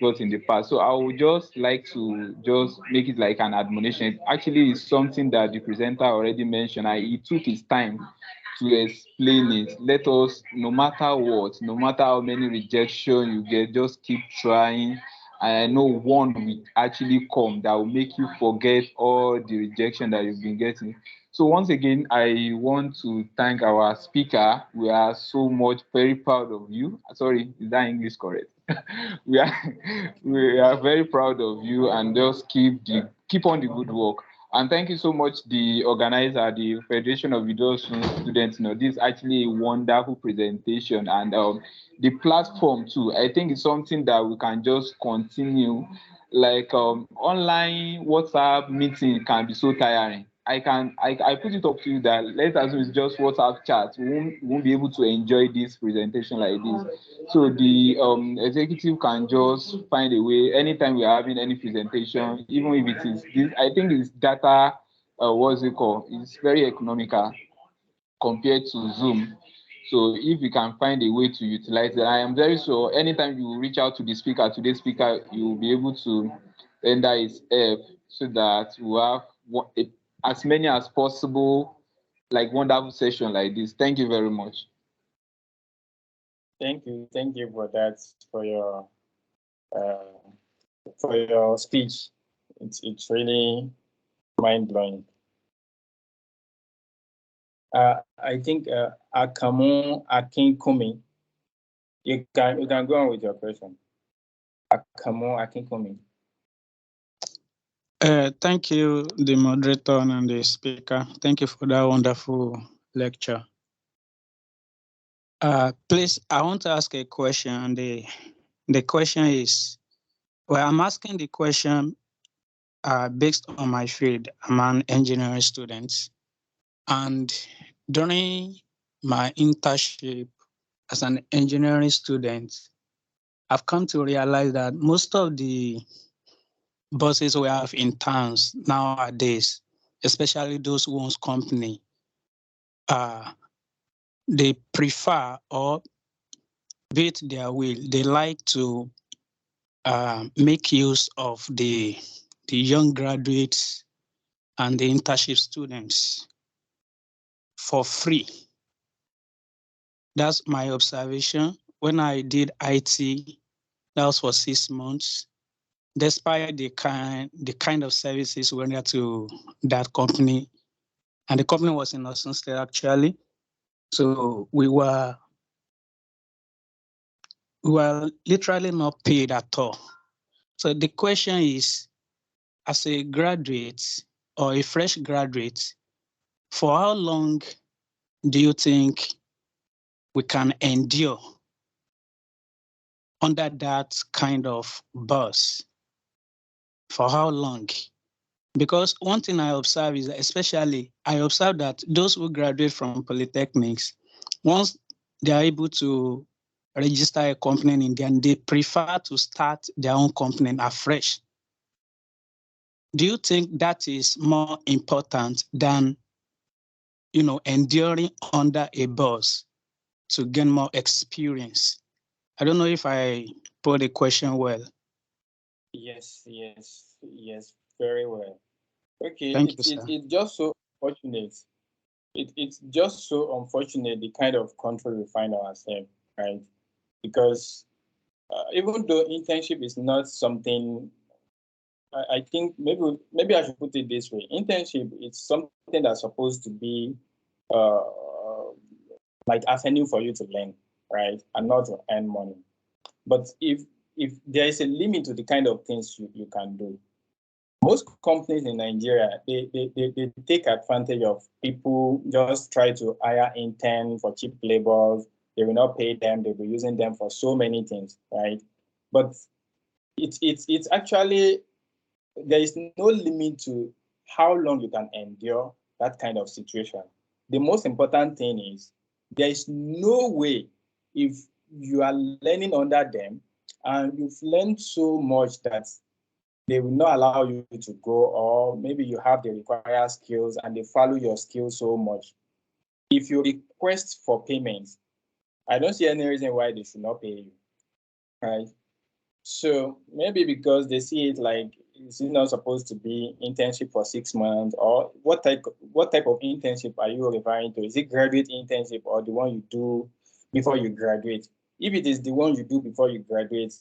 got in the past. So I would just like to just make it like an admonition. Actually, it's something that the presenter already mentioned. He took his time to explain it. Let us, no matter what, no matter how many rejection you get, just keep trying. And I know one will actually come that will make you forget all the rejection that you've been getting. So once again, I want to thank our speaker. We are so much very proud of you. Sorry, is that English correct? we are we are very proud of you, and just keep on the good work. And thank you so much, the organizer, the Federation of Video Students. This is actually a wonderful presentation, and the platform too. I think it's something that we can just continue. Like online WhatsApp meeting can be so tiring. I put it up to you that let's assume it's just WhatsApp chat. We won't be able to enjoy this presentation like this. So the executive can just find a way anytime we're having any presentation, even if it is this. I think it's data. What's it called? It's very economical compared to Zoom. So if you can find a way to utilize it, I am very sure anytime you reach out to the speaker, today's speaker, you will be able to render his help so that we have as many as possible, like wonderful session like this. Thank you very much. Thank you for that, uh, for your speech. It's really mind blowing. I think Akamu Akinkumi. You can go on with your question. Akamu Akinkumi. Thank you, the moderator and the speaker. Thank you for that wonderful lecture. Please, I want to ask a question. And the question is, well, I'm asking the question based on my field. I'm an engineering student. And during my internship as an engineering student, I've come to realize that most of the bosses we have in towns nowadays, especially those who owns company, they prefer, or be it their will, they like to make use of the young graduates and the internship students for free. That's my observation. When I did IT, that was for 6 months. Despite the kind of services we rendered to that company, and the company was in Osun State actually. So we were literally not paid at all. So the question is, as a graduate or a fresh graduate, for how long do you think we can endure under that kind of boss? For how long? Because one thing I observe is that, especially, I observe that those who graduate from polytechnics, once they are able to register a company in India, they prefer to start their own company afresh. Do you think that is more important than, enduring under a boss to gain more experience? I don't know if I put the question well. Yes, very well. Okay, Thank you, sir. it's just so unfortunate. It's just so unfortunate the kind of country we find ourselves, right? Because even though internship is not something, I think maybe I should put it this way: internship is something that's supposed to be uh, like avenue for you to learn, right, and not to earn money. But if there is a limit to the kind of things you can do, most companies in Nigeria, they take advantage of people, just try to hire intern for cheap labor. They will not pay them. They'll be using them for so many things, right? But it's actually, there is no limit to how long you can endure that kind of situation. The most important thing is there is no way, if you are learning under them and you've learned so much that they will not allow you to go, or maybe you have the required skills and they value your skills so much. If you request for payments, I don't see any reason why they should not pay you, right? So maybe because they see it like it's not supposed to be internship for 6 months, or what type of internship are you referring to? Is it graduate internship or the one you do before you graduate? If it is the one you do before you graduate,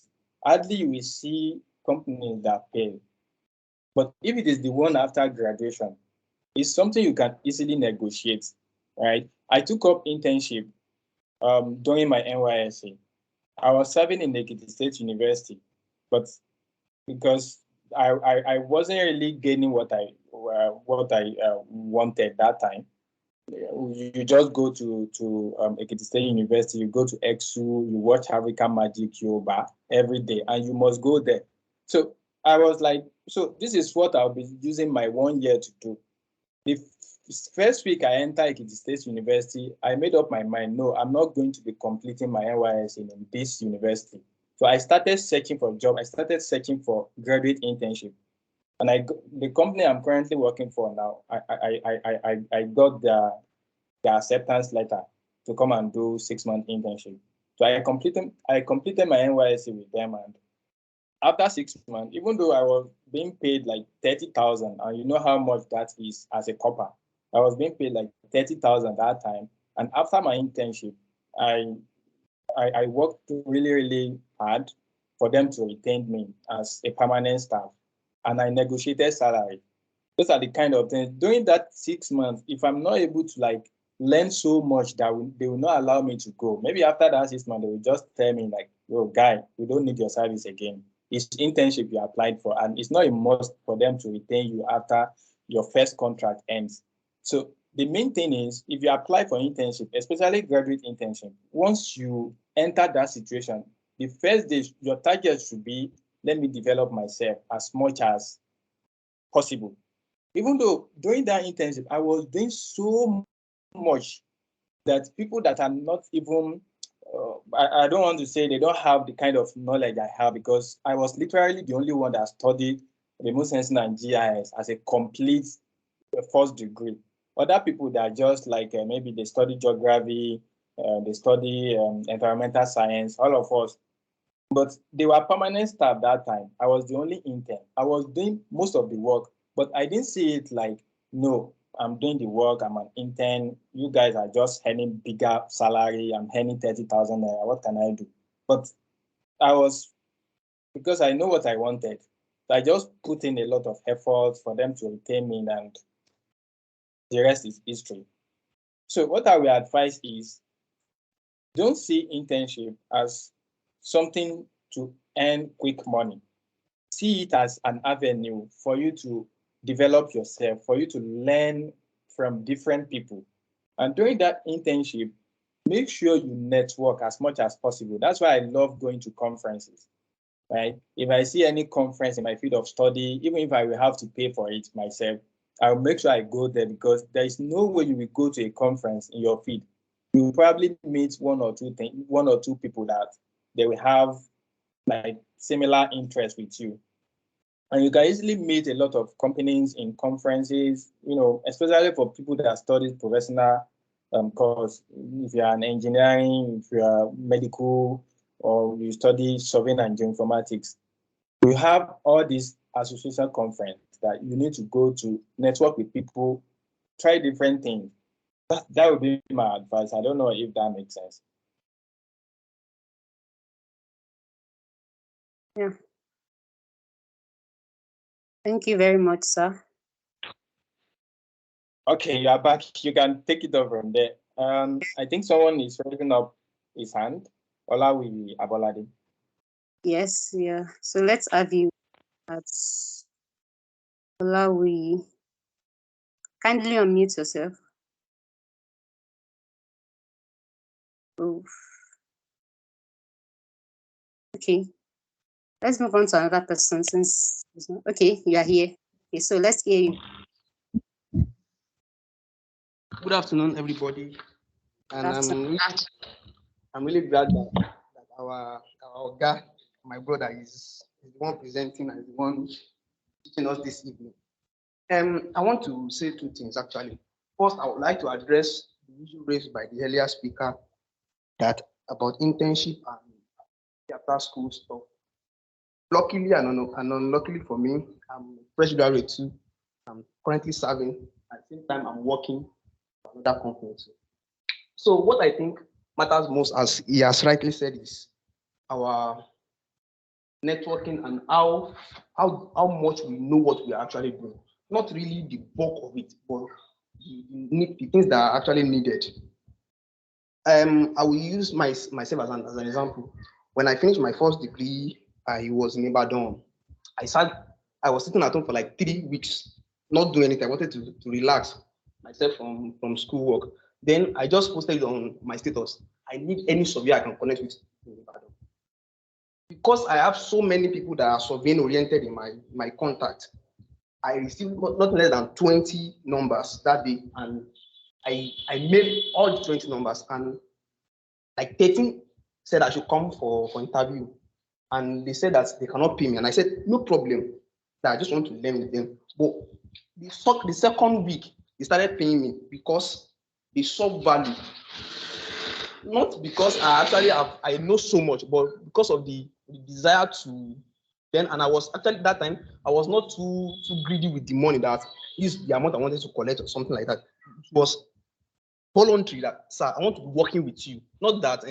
hardly you will see companies that pay. But if it is the one after graduation, it's something you can easily negotiate, right? I took up internship during my NYSC. I was serving in Ekiti State University, but because I wasn't really gaining what I wanted that time. You just go to Ekiti State University, you go to EXU, you watch African Magic Yoba every day, and you must go there. So I was like, so this is what I'll be using my 1 year to do. The first week I entered Ekiti State University, I made up my mind, no, I'm not going to be completing my NYS in this university. So I started searching for a job. I started searching for graduate internship. And the company I'm currently working for now, I got the acceptance letter to come and do 6-month internship. So I completed my NYSC with them, and after 6 months, even though I was being paid like 30,000, and you know how much that is as a copper, I was being paid like 30,000 that time. And after my internship, I worked really, really hard for them to retain me as a permanent staff, and I negotiated salary. Those are the kind of things. During that 6 months, if I'm not able to like learn so much that they will not allow me to go. Maybe after that 6 months, they will just tell me like, "Yo, guy, we don't need your service again. It's internship you applied for, and it's not a must for them to retain you after your first contract ends." So the main thing is, if you apply for internship, especially graduate internship, once you enter that situation, the first day your target should be, let me develop myself as much as possible. Even though during that internship, I was doing so much that people that are not even, I don't want to say they don't have the kind of knowledge I have, because I was literally the only one that studied remote sensing and GIS as a complete first degree. Other people that are just like maybe they study geography, they study environmental science, all of us. But they were permanent staff that time. I was the only intern. I was doing most of the work, but I didn't see it like, no, I'm doing the work, I'm an intern. You guys are just earning bigger salary. I'm earning 30,000 naira. What can I do? But I was, because I know what I wanted, so I just put in a lot of effort for them to retain me, and the rest is history. So what I will advise is, don't see internship as something to earn quick money. See it as an avenue for you to develop yourself, for you to learn from different people. And during that internship, make sure you network as much as possible. That's why I love going to conferences, right? If I see any conference in my field of study, even if I will have to pay for it myself, I'll make sure I go there, because there is no way you will go to a conference in your field. You will probably meet one or two people that they will have like similar interests with you. And you can easily meet a lot of companies in conferences, especially for people that study professional course. If you are an engineering, if you are medical, or you study surveying and geoinformatics, we have all these association conference that you need to go to, network with people, try different things. That would be my advice. I don't know if that makes sense. Yeah. Thank you very much, sir. Okay, you are back. You can take it over from there. I think someone is raising up his hand. Olawi Abolade. Yes, yeah. So let's have you at Olawi. Kindly unmute yourself. Oh. Okay. Let's move on to another person since okay, you are here. Okay, so let's hear you. Good afternoon, everybody. And Afternoon. I'm really glad that our guy, my brother, is the one presenting and the one teaching us this evening. I want to say two things actually. First, I would like to address the issue raised by the earlier speaker that about internship and after school stuff. Luckily and unluckily for me, I'm fresh graduate too. I'm currently serving. At the same time, I'm working for another company too. So what I think matters most, as he has rightly said, is our networking and how much we know what we are actually doing. Not really the bulk of it, but the things that are actually needed. I will use myself as an example. When I finished my first degree, I was in Ibadan. I was sitting at home for like 3 weeks, not doing anything. I wanted to relax myself from schoolwork. Then I just posted on my status, I need any survey I can connect with in Ibadan. Because I have so many people that are surveying oriented in my contact, I received not less than 20 numbers that day, and I mailed all the 20 numbers, and like 13 said I should come for interview, and they said that they cannot pay me, and I said no problem, that I just want to learn with them. But the second week they started paying me because they saw value, not because I know so much, but because of the desire to then. And I was actually that time I was not too greedy with the money, that is the amount I wanted to collect or something like that. It was voluntary, that sir, I want to be working with you, not that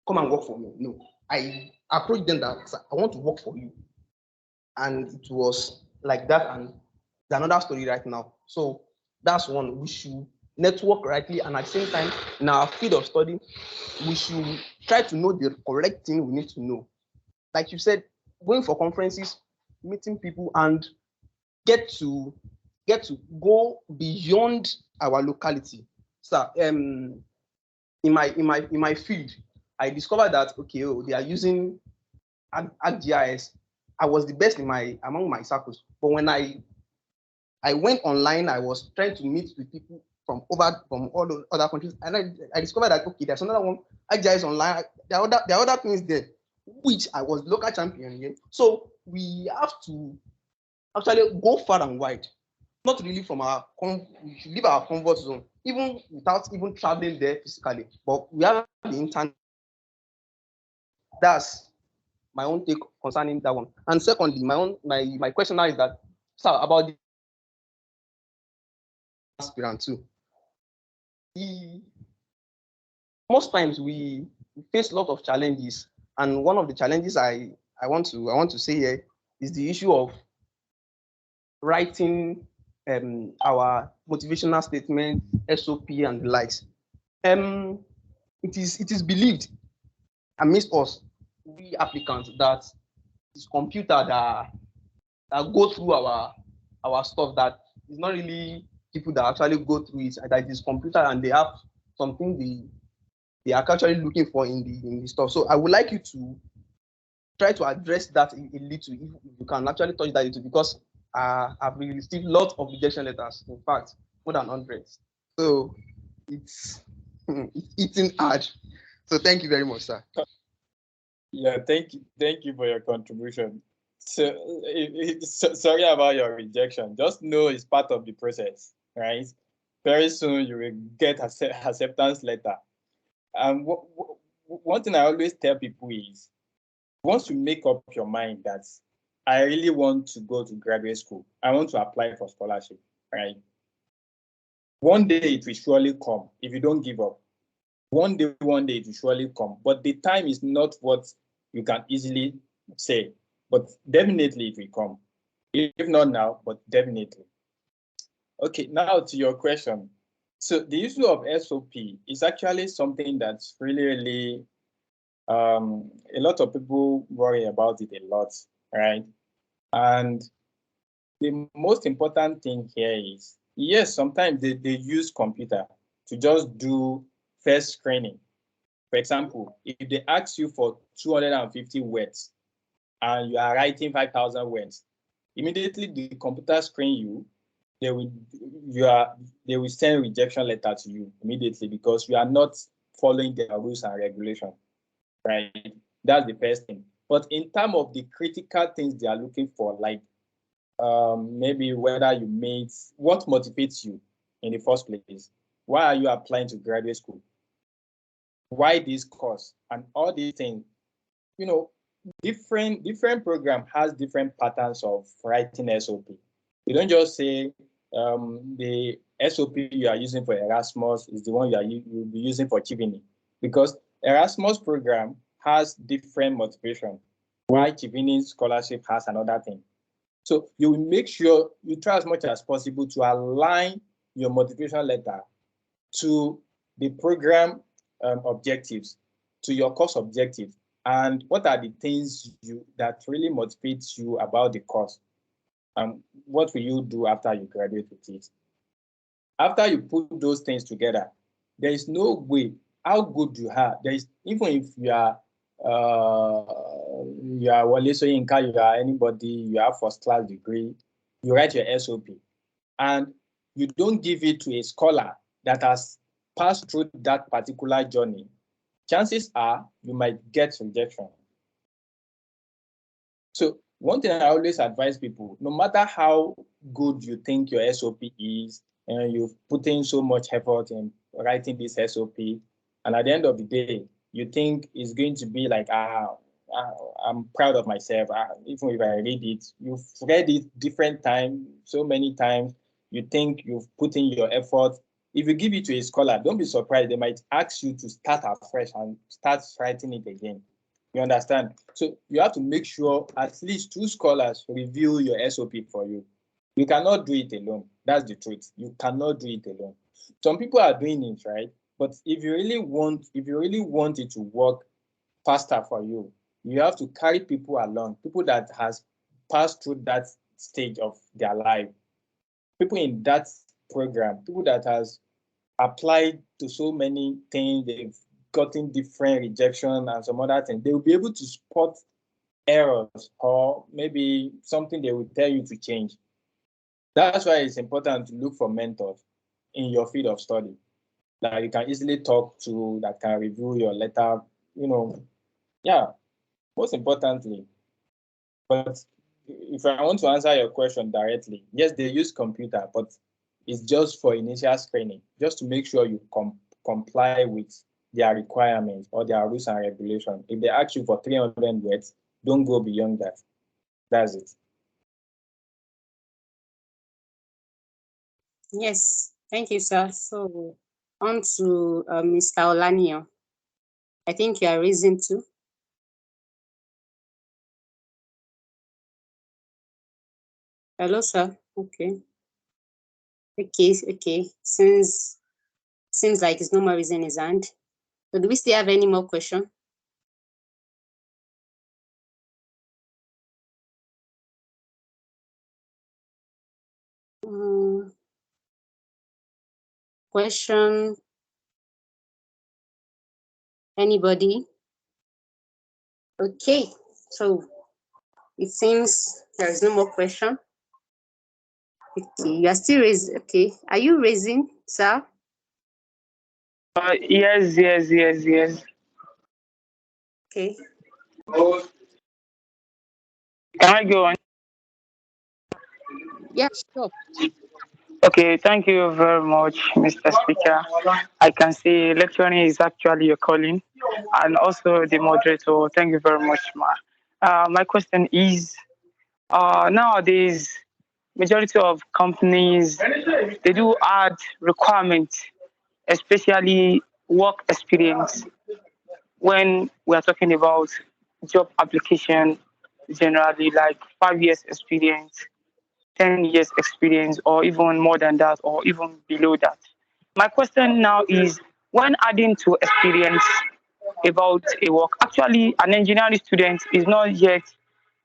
come and work for me. No, I approached them that sir, I want to work for you, and it was like that. And another story right now. So that's one. We should network rightly, and at the same time, in our field of study, we should try to know the correct thing we need to know. Like you said, going for conferences, meeting people, and get to go beyond our locality. So in my field, I discovered that okay, they are using ArcGIS. I was the best among my circles, but when I went online, I was trying to meet with people from all the other countries, and I discovered that okay, there's another one, ArcGIS online. There are other things there, which I was local champion in. So we have to actually go far and wide, not really from we should leave our comfort zone, even without even traveling there physically. But we have the internet. That's my own take concerning that one. And secondly, my question now is that, sir, about the aspirant too. Most times we face a lot of challenges, and one of the challenges I want to say here is the issue of writing our motivational statement, SOP, and the likes. It is believed amidst us, we applicants, that it's computer that go through our stuff, that it's not really people that actually go through it, that it is computer and they have something they are actually looking for in the stuff. So I would like you to try to address that a little, if you can actually touch that a little, because I've received lots of rejection letters, in fact, more than hundreds. So it's eating hard. So thank you very much, sir. Yeah, thank you for your contribution. So, sorry about your rejection. Just know it's part of the process, right? Very soon you will get acceptance letter. And one thing I always tell people is, once you make up your mind that I really want to go to graduate school, I want to apply for scholarship, right? One day it will surely come if you don't give up. One day it will surely come. But the time is not what you can easily say. But definitely it will come. If not now, but definitely. Okay, now to your question. So the issue of SOP is actually something that's really a lot of people worry about it a lot, right? And the most important thing here is, yes, sometimes they use computer to just do first screening. For example, if they ask you for 250 words and you are writing 5,000 words, immediately the computer screen you, they will send rejection letter to you immediately because you are not following their rules and regulations, right? That's the first thing. But in terms of the critical things they are looking for, like maybe whether you made, what motivates you in the first place? Why are you applying to graduate school? Why this course? And all these things, you know, different program has different patterns of writing SOP. You don't just say the SOP you are using for Erasmus is the one you'll be using for Chivini, because Erasmus program has different motivation, while Chivini scholarship has another thing. So you will make sure you try as much as possible to align your motivation letter to the program objectives, to your course objectives, and what are the things that really motivates you about the course, and what will you do after you graduate with it. After you put those things together, there is no way how good you are. There is, even if you are Wale Soyinka, you are anybody, you have first class degree, you write your SOP, and you don't give it to a scholar that has passed through that particular journey, chances are you might get rejection. So one thing I always advise people, no matter how good you think your SOP is, and you've put in so much effort in writing this SOP, and at the end of the day, you think it's going to be like, I'm proud of myself. Even if I read it, you've read it different times, so many times, you think you've put in your effort. If you give it to a scholar, don't be surprised. They might ask you to start afresh and start writing it again. You understand? So you have to make sure at least 2 scholars review your SOP for you. You cannot do it alone. That's the truth. You cannot do it alone. Some people are doing it, right? But if you really want it to work faster for you, you have to carry people along, people that has passed through that stage of their life, people in that program, people that has applied to so many things, they've gotten different rejection and some other things. They will be able to spot errors or maybe something they will tell you to change. That's why it's important to look for mentors in your field of study that you can easily talk to, that can review your letter, yeah, most importantly. But if I want to answer your question directly, yes, they use computer, but it's just for initial screening, just to make sure you comply with their requirements or their rules and regulations. If they ask you for 300 words, don't go beyond that. That's it. Yes, thank you, sir. So on to Mr. Olanio. I think you are raising too. Hello, sir. Okay. Okay. Seems like it's no more raising his hand. So do we still have any more question? Question? Anybody? Okay. So it seems there is no more question. Okay, you are still raising. Okay, are you raising, sir? Yes. Okay. Can I go on? Yeah, sure. Okay, thank you very much, Mr. Speaker. I can see lecturing is actually a calling, and also the moderator. Thank you very much, ma. My question is, nowadays, majority of companies they do add requirements, especially work experience, when we are talking about job application generally, like 5 years experience, 10 years experience, or even more than that, or even below that. My question now is, when adding to experience about a work, actually, an engineering student is not yet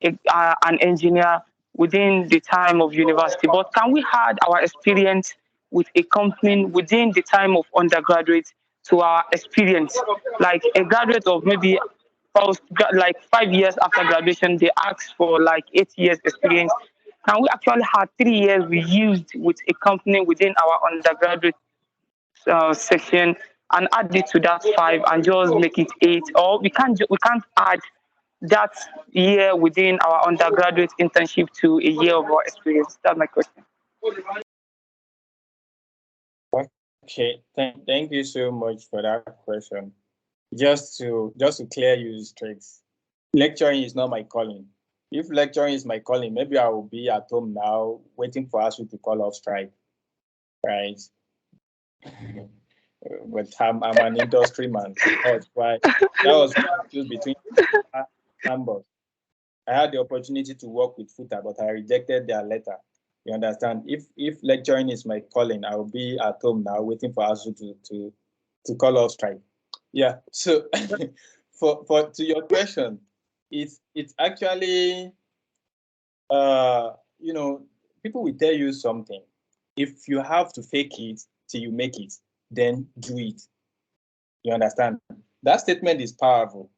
an engineer within the time of university, but can we add our experience with a company within the time of undergraduate to our experience? Like a graduate of maybe like 5 years after graduation, they ask for like 8 years experience. Can we actually have 3 years we used with a company within our undergraduate section and add it to that five and just make it eight? Or we can't add that year within our undergraduate internship to a year of our experience? That's my question. Okay, thank you so much for that question. Just to clear you straight, lecturing is not my calling. If lecturing is my calling, maybe I will be at home now waiting for us to call off strike, right? But I'm an industry man. That's why that was confused between numbers. I had the opportunity to work with FUTA, but I rejected their letter. You understand? If lecturing is my calling, I will be at home now waiting for us to call off strike. Yeah. So for to your question, it's actually you know, people will tell you something. If you have to fake it till you make it, then do it. You understand? That statement is powerful.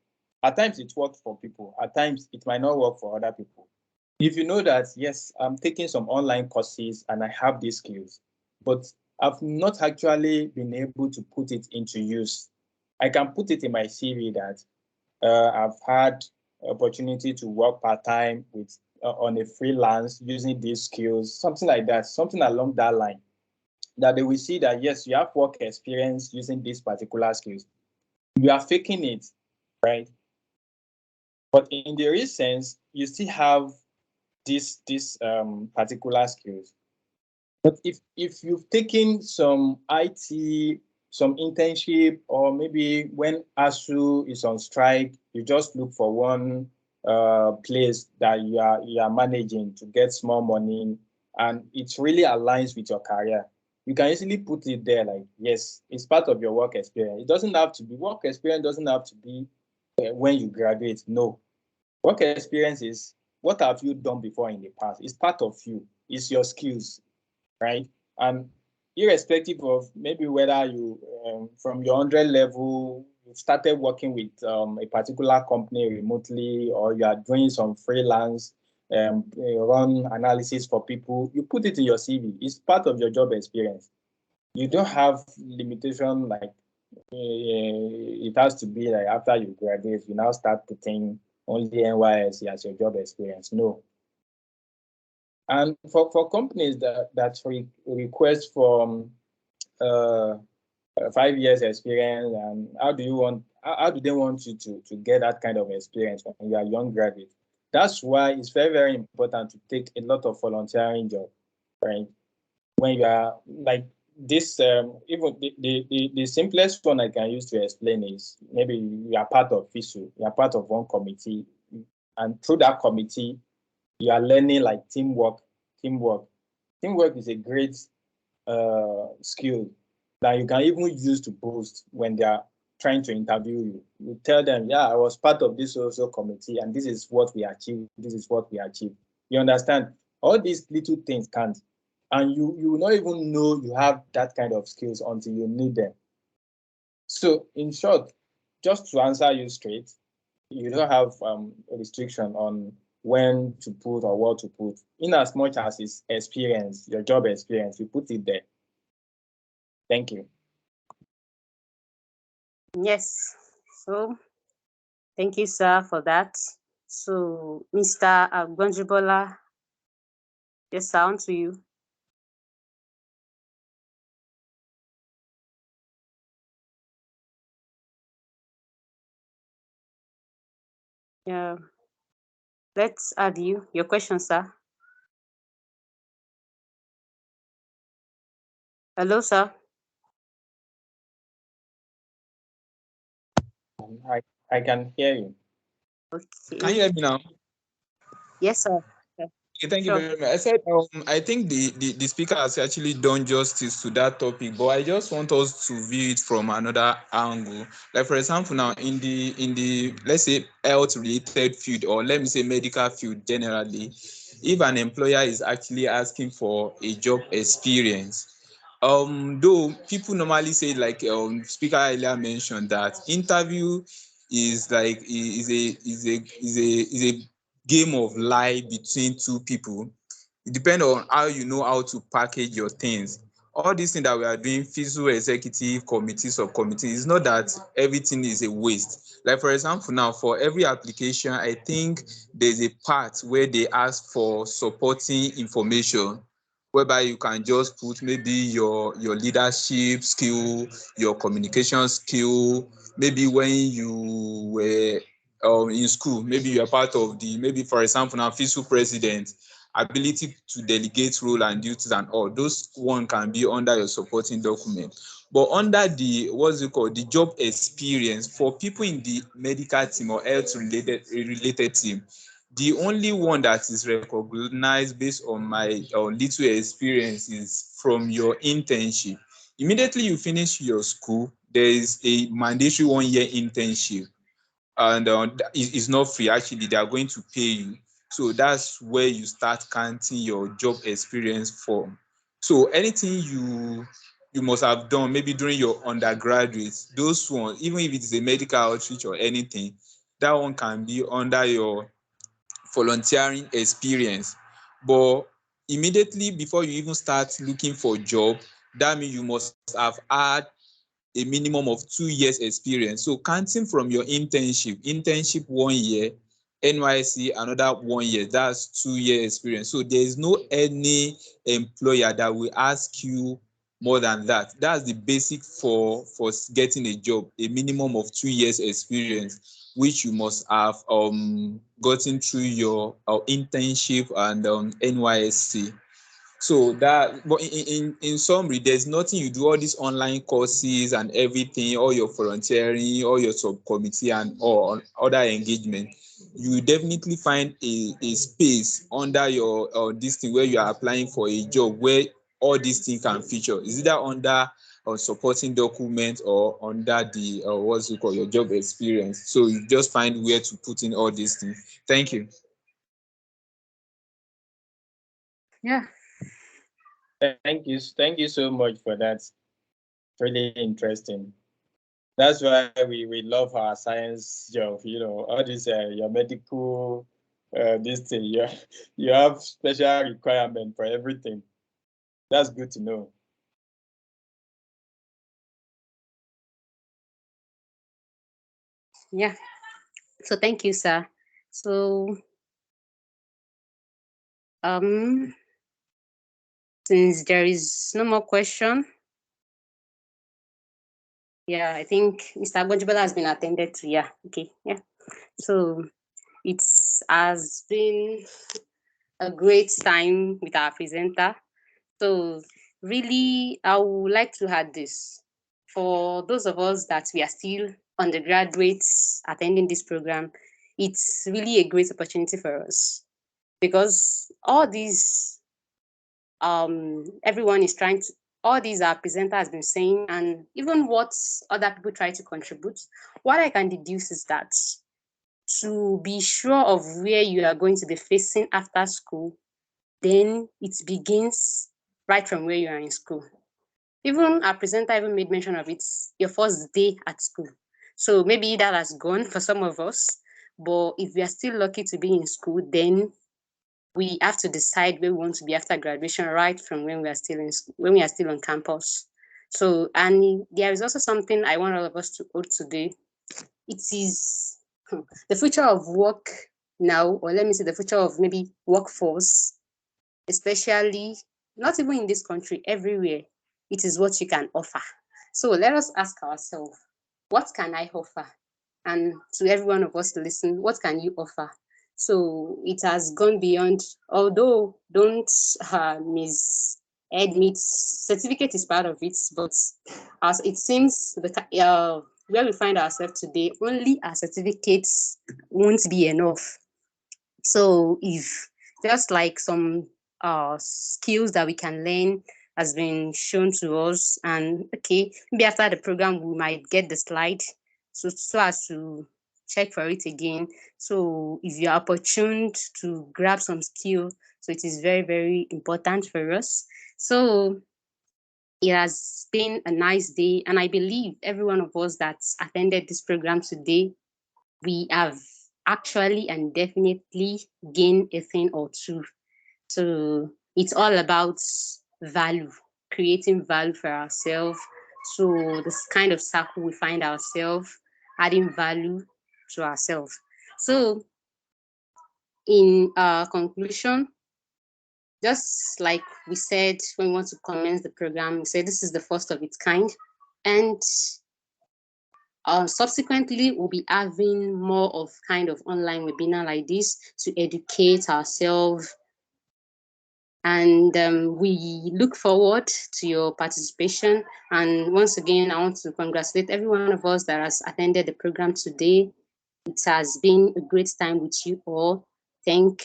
At times it works for people. At times it might not work for other people. If you know that, yes, I'm taking some online courses and I have these skills, but I've not actually been able to put it into use. I can put it in my CV that I've had opportunity to work part-time with on a freelance using these skills, something like that, something along that line, that they will see that, yes, you have work experience using these particular skills. You are faking it, right? But in the real sense, you still have this particular skills. But if you've taken some IT, some internship, or maybe when ASU is on strike, you just look for one place that you are managing to get small money, and it really aligns with your career. you can easily put it there like, yes, it's part of your work experience. It doesn't have to be, work experience doesn't have to be when you graduate. No. Work experience is what have you done before in the past? It's part of you. It's your skills, right? And irrespective of maybe whether you, from your 100 level, you started working with a particular company remotely, or you are doing some freelance, run analysis for people, you put it in your CV. It's part of your job experience. You don't have limitation like it has to be like after you graduate, you now start putting only NYSC as your job experience. No. And for companies that request from 5 years experience, and how do they want you to get that kind of experience when you are a young graduate? That's why it's very, very important to take a lot of volunteering job, right? When you are like this, even the simplest one I can use to explain is maybe you are part of FISU, you are part of one committee, and through that committee, you are learning like teamwork. Teamwork is a great skill that you can even use to boost when they are trying to interview you. You tell them, yeah, I was part of this social committee, and this is what we achieved. This is what we achieved. You understand? All these little things can't. And you will not even know you have that kind of skills until you need them. So in short, just to answer you straight, you don't have a restriction on when to put or what to put. In as much as it's experience, your job experience, you put it there. Thank you. Yes. So thank you, sir, for that. So, Mr. Gonjibola, yes, sound to you. Yeah. Let's add you. Your question, sir. Hello, sir. I can hear you. Okay. Can you hear me now? Yes, sir. Okay, thank you Sure. very much. I said I think the speaker has actually done justice to that topic, but I just want us to view it from another angle. Like for example, now in the let's say health related field, or let me say medical field generally, if an employer is actually asking for a job experience, though people normally say, like speaker earlier mentioned, that interview is like is a game of lie between two people. It depends on how you know how to package your things. All these things that we are doing, FISU executive committee, subcommittee, it's not that everything is a waste. Like for example, now for every application, I think there's a part where they ask for supporting information, whereby you can just put maybe your leadership skill, your communication skill, maybe when you were in school, maybe you are part of the, maybe for example now FISU president, ability to delegate role and duties and all those one can be under your supporting document. But under the what's it called, the job experience for people in the medical team or health related team, the only one that is recognized based on my little experience is from your internship. Immediately you finish your school, there is a mandatory 1 year internship, and it's not free. Actually, they are going to pay you. So that's where you start counting your job experience from. So anything you must have done maybe during your undergraduate, those ones, even if it is a medical outreach or anything, that one can be under your volunteering experience. But immediately before you even start looking for job, that means you must have had a minimum of 2 years experience. So counting from your internship 1 year, NYC another 1 year, that's 2 year experience. So there is no any employer that will ask you more than that. That's the basic for getting a job, a minimum of 2 years experience, which you must have gotten through your internship and NYSC. So that, but in summary, there's nothing you do all these online courses and everything, all your volunteering, all your subcommittee and all other engagement, you definitely find a space under your this thing where you are applying for a job where all these things can feature. Is either under supporting document or under the what's it called, your job experience. So you just find where to put in all these things. Thank you. Yeah. Thank you so much for that. Really interesting. That's why we love our science job. All this your medical this thing. You have special requirement for everything. That's good to know. Yeah. So thank you, sir. So since there is no more question, yeah, I think Mr. Bonjibala has been attended to. Yeah. Okay. Yeah. So it has been a great time with our presenter. So really, I would like to add this. For those of us that we are still undergraduates attending this program, it's really a great opportunity for us because all these everyone is trying to, all these our presenter has been saying, and even what other people try to contribute, what I can deduce is that to be sure of where you are going to be facing after school, then it begins right from where you are in school. Even our presenter even made mention of it, your first day at school. So maybe that has gone for some of us, but if we are still lucky to be in school, then we have to decide where we want to be after graduation, right from when we are still on campus. So, and there is also something I want all of us to hold today. It is the future of work now, or let me say the future of maybe workforce, especially not even in this country, everywhere. It is what you can offer. So let us ask ourselves, what can I offer? And to every one of us to listen, what can you offer? So it has gone beyond, although don't mishead me, certificate is part of it, but as it seems, where we find ourselves today, only our certificates won't be enough. So if just like some skills that we can learn has been shown to us, and okay, maybe after the program we might get the slide so as to check for it again. So if you're opportuned to grab some skill, so it is very, very important for us. So it has been a nice day, and I believe every one of us that's attended this program today, we have actually and definitely gained a thing or two. So it's all about value, creating value for ourselves. So this kind of circle we find ourselves adding value to ourselves. So in conclusion, just like we said when we want to commence the program, we said this is the first of its kind. And subsequently, we'll be having more of kind of online webinar like this to educate ourselves. And we look forward to your participation. And once again, I want to congratulate every one of us that has attended the program today. It has been a great time with you all. Thank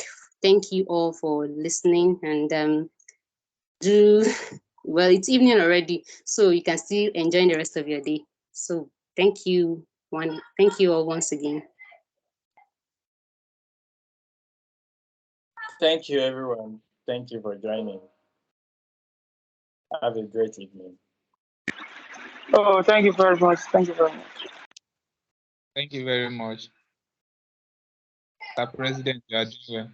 you all for listening, and do well, it's evening already, so you can still enjoy the rest of your day. So thank you all once again. Thank you, everyone. Thank you for joining. Have a great evening. Oh, thank you very much. Thank you very much. Thank you very much. Mr. President, you are doing well.